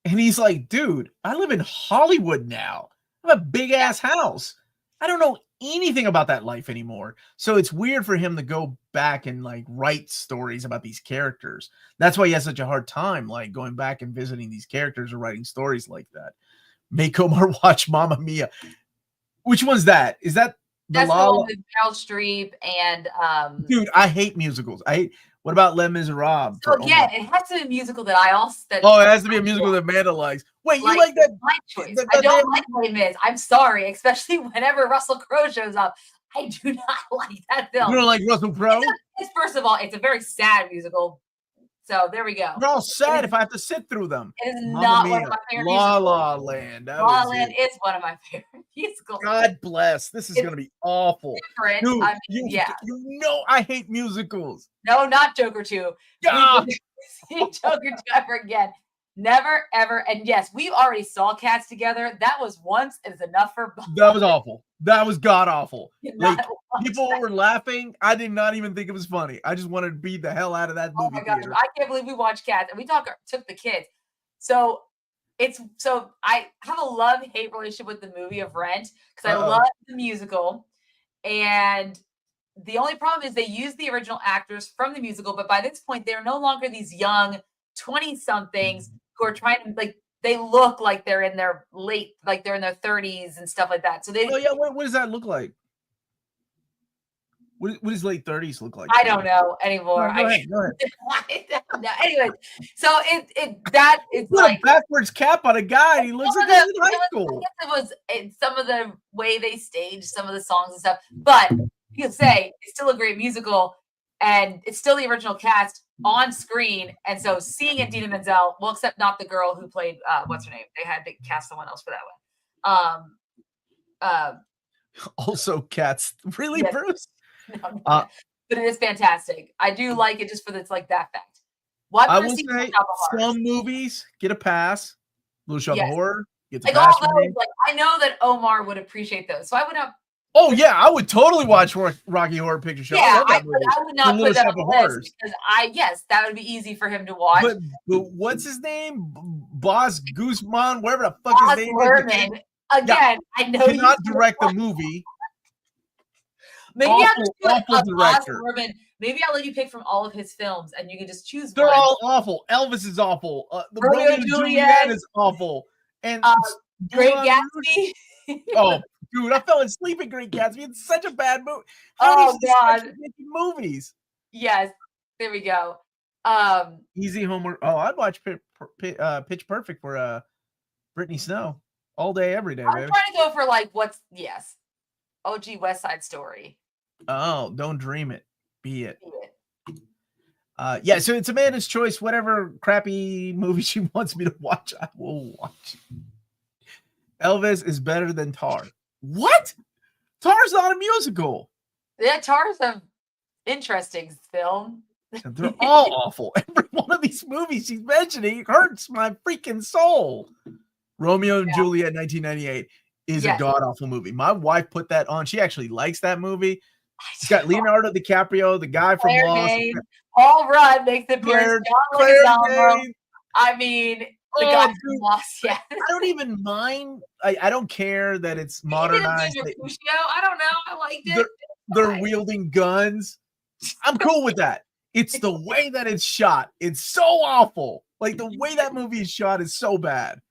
And he's like, dude, I live in Hollywood now. I have a big ass house. I don't know anything about that life anymore. So it's weird for him to go back and like write stories about these characters. That's why he has such a hard time like going back and visiting these characters or writing stories like that. Make Omar watch Mamma Mia. Which one's that? Is that that's the one with Meryl Streep and dude, I hate musicals. What about Les Miserables? So again, it has to be a musical that I also it has to be a musical that Amanda likes. Wait, you like that? My choice. I don't like Les Mis. I'm sorry, especially whenever Russell Crowe shows up. I do not like that film. You don't like Russell Crowe? First of all, it's a very sad musical. So there we go. They're all sad if I have to sit through them. It is not one of my favorite musicals. La La Land. La La Land is one of my favorite musicals. God bless. This is going to be awful. Different. Dude, you know I hate musicals. No, not Joker 2. God. See Joker 2 ever again. Never, ever. And yes, we already saw Cats together. That was once. It is enough for both. That was awful. That was god awful. Like people were laughing. I did not even think it was funny. I just wanted to beat the hell out of that movie. Oh my God. I can't believe we watched Cats and we took the kids. So I have a love-hate relationship with the movie of Rent because I love the musical. And the only problem is they use the original actors from the musical, but by this point, they're no longer these young 20-somethings who are trying to like. They look like they're in their they're in their 30s and stuff like that. So they. Oh yeah, what does that look like? What does late 30s look like? I don't know anymore. No, go ahead. I don't know. Anyway, so it's put like a backwards cap on a guy. He looks like he's in high school. I guess it was some of the way they staged some of the songs and stuff, but you could say it's still a great musical, and it's still the original cast on screen. And so seeing Idina Menzel, well, except not the girl who played what's her name? They had to cast someone else for that one. Also Cats. Really, yes. Bruce? No, but it is fantastic. I do like it just for that fact. I will say some movies get a pass. Little Shop of Horror. Get the Like all pastor those, name. like I know that Omar would appreciate those, so I would not. Oh yeah, I would totally watch Rocky Horror Picture Show. I Yeah, love that movie. I would The not put Little that Shop on of the list Horrors. because yes, that would be easy for him to watch. But what's his name? Boss Guzman, whatever the fuck Boss his name Lerman. is. Again, I know you Cannot direct the movie. Maybe I'll just do awful a Boss director. Lerman. Maybe I'll let you pick from all of his films, and you can just choose They're one. all awful. Elvis is awful. The Romeo and Juliet is awful. And Great Gatsby. Oh, dude, I fell asleep in Great Gatsby. It's such a bad movie. Oh God, making movies. Yes, there we go. Easy homework. Oh, I'd watch Pitch Perfect for Brittany Snow all day, every day. I'm trying to go for like OG West Side Story. Oh, don't dream it. Be it. Yeah, so it's Amanda's choice. Whatever crappy movie she wants me to watch, I will watch. Elvis is better than Tar. What? Tar's not a musical. Yeah, Tar's an interesting film. They're all awful. Every one of these movies she's mentioning hurts my freaking soul. Romeo and Juliet 1998 is a god-awful movie. My wife put that on. She actually likes that movie. It's got Leonardo DiCaprio, the guy from Lost. Paul Rudd makes the appearance. I mean, the guy from Lost. Yeah, I don't even mind. I don't care that it's modernized. I don't know. I liked it. They're wielding guns. I'm cool with that. It's the way that it's shot. It's so awful. Like the way that movie is shot is so bad.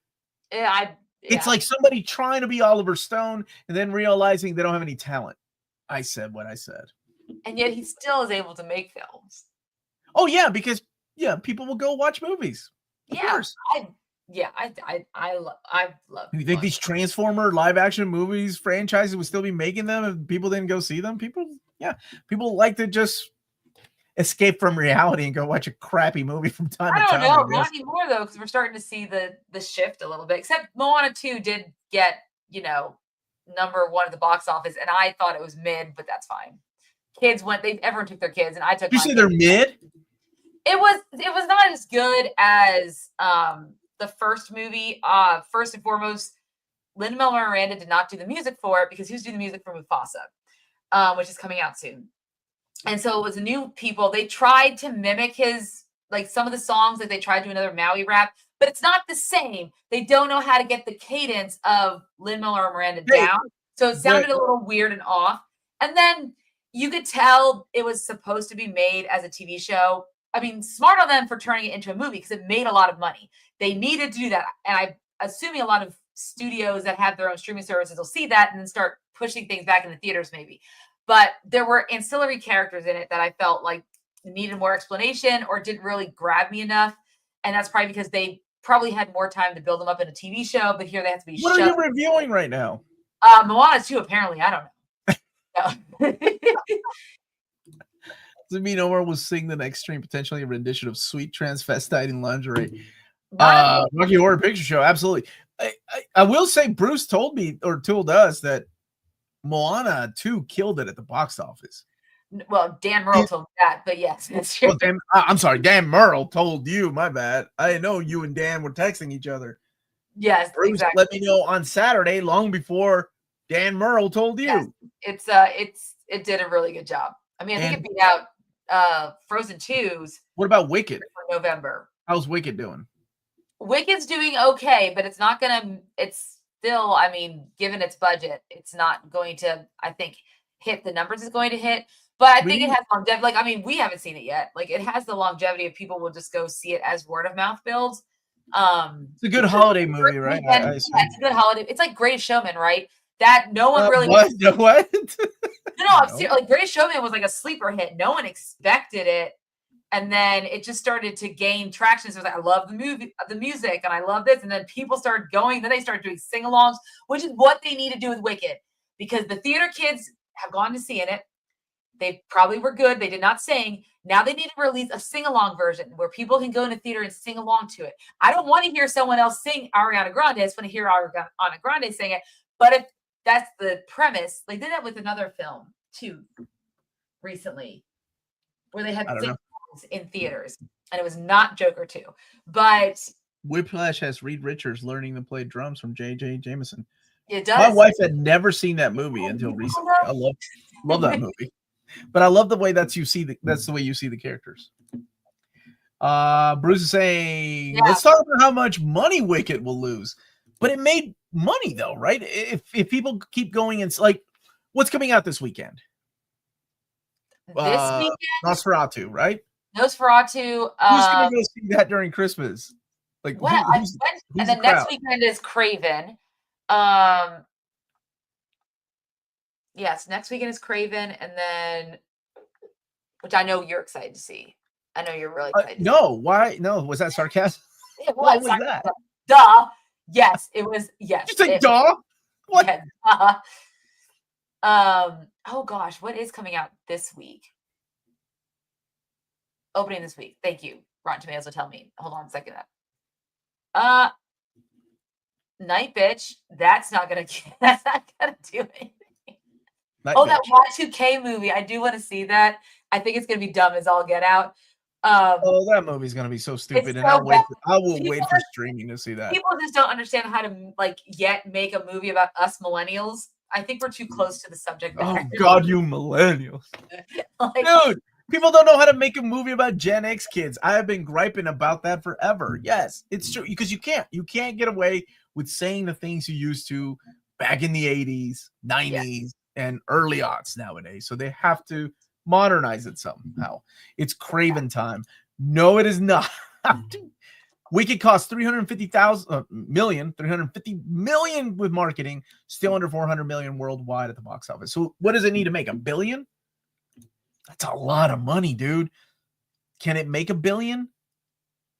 It's like somebody trying to be Oliver Stone and then realizing they don't have any talent. I said what I said. And yet he still is able to make films. Oh yeah, because people will go watch movies. Of course. I love. You think these Transformer live action movies franchises would still be making them if people didn't go see them? People like to just escape from reality and go watch a crappy movie from time to time. I don't know, not anymore though, because we're starting to see the shift a little bit. Except Moana 2 did get number one at the box office, and I thought it was mid, but that's fine. Kids everyone took their kids, and I took. You say they're mid? It was not as good as the first movie. First and foremost, Lin-Manuel Miranda did not do the music for it because he was doing the music for Mufasa, which is coming out soon. And so it was new people. They tried to mimic his, like some of the songs, like they tried to do another Maui rap, but it's not the same. They don't know how to get the cadence of Lin-Manuel Miranda down. So it sounded a little weird and off. And then you could tell it was supposed to be made as a TV show. I mean, smart on them for turning it into a movie because it made a lot of money. They needed to do that. And I'm assuming a lot of studios that have their own streaming services will see that and then start pushing things back in the theaters maybe. But there were ancillary characters in it that I felt like needed more explanation or didn't really grab me enough. And that's probably because they probably had more time to build them up in a TV show, but here they have to be What are you reviewing right now? Moana 2, apparently. I don't know. Does it mean Omar will sing the next stream potentially a rendition of Sweet Transvestite in Lingerie? Rocky Horror Picture Show, absolutely. I will say Bruce told me or told us that Moana 2 killed it at the box office. Well, Dan Merle told me that, but yes, that's true. Well, I'm sorry, Dan Merle told you. My bad. I didn't know you and Dan were texting each other. Yes, Bruce exactly. Let me know on Saturday, long before Dan Merle told you. Yes, it did a really good job. I mean, I think it beat out Frozen 2's. What about Wicked? For November. How's Wicked doing? Wicked's doing okay, but it's not gonna. It's still, I mean, given its budget, it's not going to, I think, hit the numbers it's going to hit. But I think it has longevity. Like, I mean, we haven't seen it yet. Like, it has the longevity of people will just go see it as word of mouth builds. It's a good holiday movie, right? It's a good holiday. It's like Greatest Showman, right? That no one really. What? No, like Greatest Showman was like a sleeper hit. No one expected it. And then it just started to gain traction. So it was like, I love the movie, the music, and I love this. And then people started going. Then they started doing sing-alongs, which is what they need to do with Wicked, because the theater kids have gone to see it. They probably were good. They did not sing. Now they need to release a sing-along version where people can go in the theater and sing along to it. I don't want to hear someone else sing Ariana Grande. I just want to hear Ariana Grande sing it. But if that's the premise, they did that with another film too recently, where they had sing in theaters, and it was not Joker 2, but Whiplash has Reed Richards learning to play drums from J.J. Jameson. It My does. wife had never seen that movie until recently. I love that movie, but I love the way that's the way you see the characters. Bruce is saying, let's talk about how much money Wicked will lose, but it made money though, right? If people keep going, it's like, what's coming out this weekend? This weekend, Nosferatu, right? Nosferatu. Who's gonna go see that during Christmas? Like, who's and then next weekend is Craven. Yes, next weekend is Craven, and then, which I know you're excited to see. I know you're really excited. No, why? No, was that sarcasm? It was. What was that? Duh. Yes, it was. Yes. You said duh? What? Yeah, oh gosh, what is coming out this week? Opening this week. Thank you. Rotten Tomatoes will tell me. Hold on a second. Night Bitch. That's not gonna do anything. Night Bitch. That Y2K movie. I do want to see that. I think it's gonna be dumb as all get out. That movie's gonna be so stupid, and I will wait for streaming to see that. People just don't understand how to yet make a movie about us millennials. I think we're too close to the subject matter. Oh God, you millennials, dude! People don't know how to make a movie about Gen X kids. I have been griping about that forever. Yes, it's true, because you can't get away with saying the things you used to back in the 80s, 90s, and early aughts nowadays. So they have to modernize it somehow. It's Craven time. No, it is not. Wicked cost $350 million with marketing, still under $400 million worldwide at the box office. So what does it need to make? $1 billion? That's a lot of money, dude. Can it make $1 billion?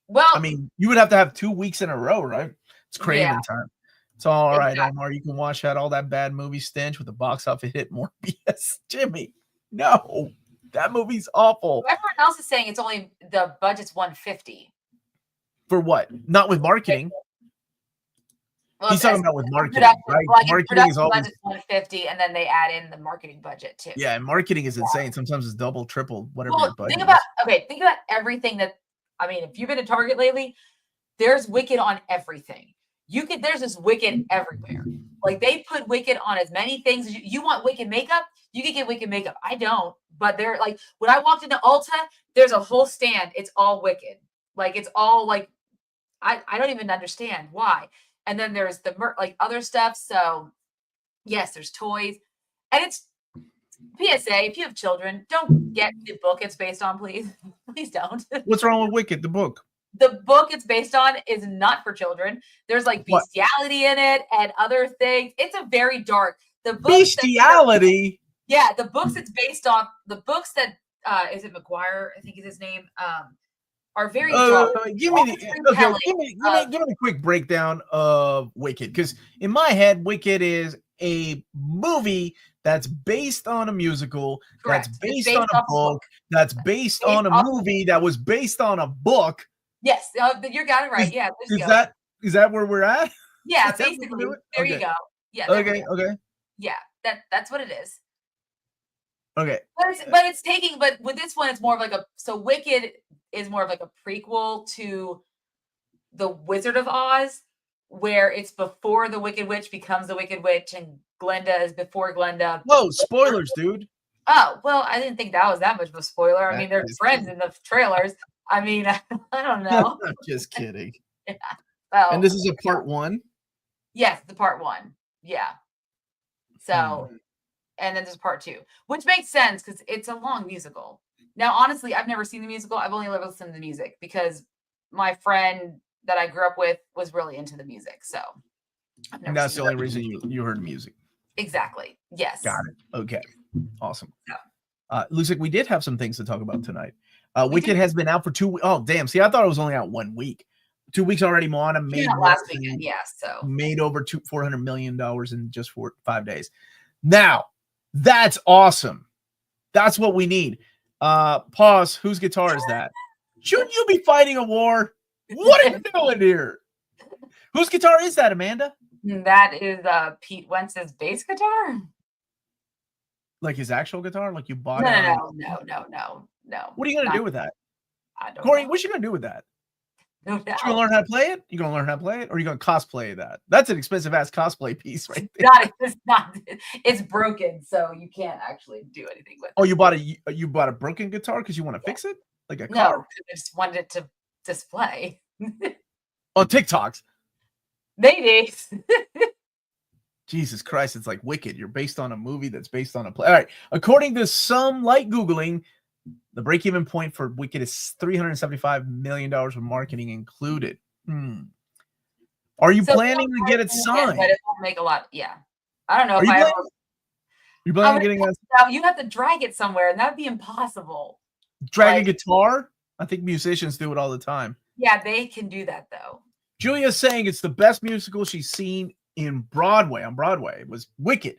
Well, I mean, you would have to have 2 weeks in a row, right? It's Craven time. It's all right, Omar. You can watch all that bad movie stench with the box office hit more BS. Jimmy, no, that movie's awful. Everyone else is saying it's only the budget's $150. For what? Not with marketing. Well, he's talking about with marketing, right? Marketing is always $150, and then they add in the marketing budget too. Yeah, and marketing is insane. Sometimes it's double, triple, whatever. Well, think about everything that. I mean, if you've been to Target lately, there's Wicked on everything. There's this Wicked everywhere. Like, they put Wicked on as many things as you want. Wicked makeup, you can get Wicked makeup. I don't, but they're like, when I walked into Ulta, there's a whole stand. It's all Wicked. Like, it's all like, I don't even understand why. And then there's the other stuff. So yes, there's toys, and it's PSA. If you have children, don't get the book it's based on, please. Please don't. What's wrong with Wicked, the book? The book it's based on is not for children. There's bestiality in it and other things. It's a very dark. The bestiality. The books it's based on. The books that is it McGuire? I think is his name. Are very dark. Give me a quick breakdown of Wicked, because in my head, Wicked is a movie that's based on a musical, correct. That's based on a book, that's based on a movie that was based on a book. Yes, you got it right. Is that where we're at? Yeah, basically. There you go. Yeah. Okay. Yeah, that's what it is. Okay. But with this one, it's more of Wicked is more of a prequel to the Wizard of Oz, where it's before the Wicked Witch becomes the Wicked Witch, and Glinda is before Glinda. Whoa, spoilers, dude. Oh, well, I didn't think that was that much of a spoiler. I mean, they're friends in the trailers. I mean, I don't know. I'm just kidding. Yeah. Well, and this is a part 1? Yes, the part 1. Yeah. So, and then there's part 2, which makes sense because it's a long musical. Now, honestly, I've never seen the musical. I've only ever listened to the music because my friend that I grew up with was really into the music. So and that's the only reason you heard music. Exactly. Yes. Got it. Okay. Awesome. Yeah. Looks like we did have some things to talk about tonight. Wicked has been out for 2 weeks. Oh, damn. See, I thought it was only out 1 week. 2 weeks already. Moana made last weekend. Yeah. So made over $400 million in just 5 days. Now, that's awesome. That's what we need. Pause. Whose guitar is that? Shouldn't you be fighting a war? What are you doing here? Whose guitar is that, Amanda? That is Pete Wentz's bass guitar. Like his actual guitar? Like you bought it? No. What are you gonna do with that? I don't Corey, know. what you gonna do with that? No You gonna doubt. learn how to play it? You gonna learn how to play it, or you gonna cosplay that? That's an expensive ass cosplay piece, right there. It's not. It's broken, so you can't actually do anything with it. Oh, you bought a broken guitar because you want to fix it, like a car? No, I just wanted it to display. On TikToks. Maybe. Jesus Christ, it's like Wicked. You're based on a movie that's based on a play. All right. According to some light Googling, the break-even point for Wicked is $375 million with marketing included. Are you planning to get it signed? But it won't make a lot. Yeah. I don't know Are if you I ever. You're planning on getting that? You have to drag it somewhere, and that'd be impossible. Drag a guitar? I think musicians do it all the time. Yeah, they can do that, though. Julia's saying it's the best musical she's seen on Broadway. It was Wicked.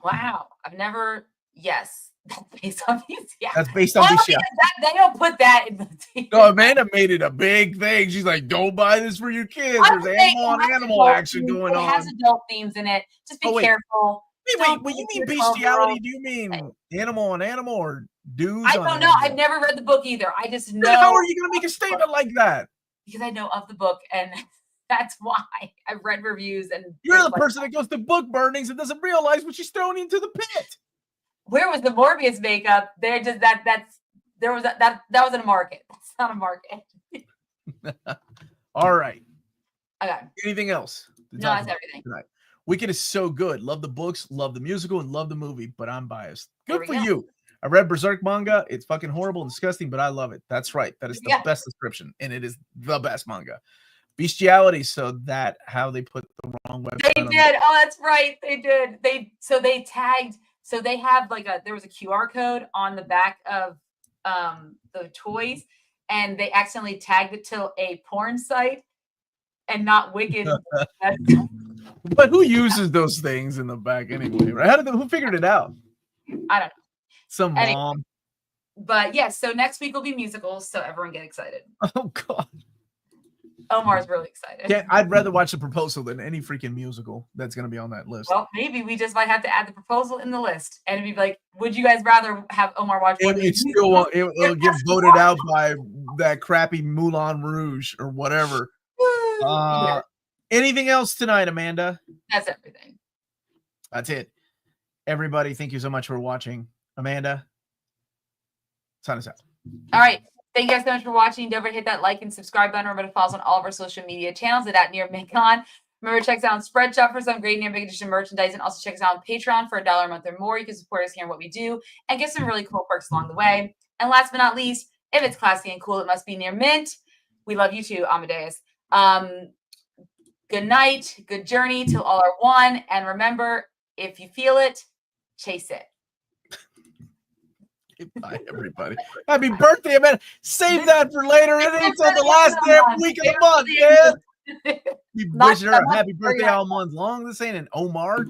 Wow. I've never. Yes. That's based on these. Yeah. That's based on these. They don't put that in the TV. No, Amanda made it a big thing. She's like, don't buy this for your kids. There's animal action going on. It has adult themes in it. Just be careful. Wait, when you mean bestiality, do you mean animal on animal or dudes? I don't know. I've never read the book either. I just know. How are you going to make a statement like that? Because I know of the book, and that's why I've read reviews. And you're the person that goes to book burnings and doesn't realize what she's thrown into the pit. Where was the Morbius makeup? There just that was in a market. That's not a market. All right. Okay. Anything else? No, that's everything. Tonight. Wicked is so good. Love the books, love the musical, and love the movie, but I'm biased. Good for you. I read Berserk manga. It's fucking horrible and disgusting, but I love it. That's right. That is the best description, and it is the best manga. Bestiality, so that how they put the wrong website. They did. Oh, that's right. They did. They tagged. So they have there was a QR code on the back of the toys, and they accidentally tagged it to a porn site and not Wicked. But who uses those things in the back anyway? Right? Who figured it out? I don't know. Some mom. But yes, so next week will be musicals, so everyone get excited. Oh God. Omar's really excited. Yeah, I'd rather watch The Proposal than any freaking musical that's going to be on that list. Well, maybe we just might have to add The Proposal in the list. And it'd be like, would you guys rather have Omar watch one? It'll get voted out by that crappy Moulin Rouge or whatever. Anything else tonight, Amanda? That's everything. That's it. Everybody, thank you so much for watching. Amanda, sign us out. All right. Thank you guys so much for watching. Don't forget to hit that like and subscribe button. Remember to follow us on all of our social media channels at nearmintcon. Remember to check us out on Spreadshop for some great Near Big Edition merchandise, and also check us out on Patreon for $1 a month or more. You can support us here in what we do and get some really cool perks along the way. And last but not least, if it's classy and cool, it must be Near Mint. We love you too, Amadeus. Good night, good journey till all are one. And remember, if you feel it, chase it. Bye, everybody. Happy birthday, man. Save that for later. It ain't until the last damn week of the month, man. You wishing her a happy birthday all month long. This ain't an Omar.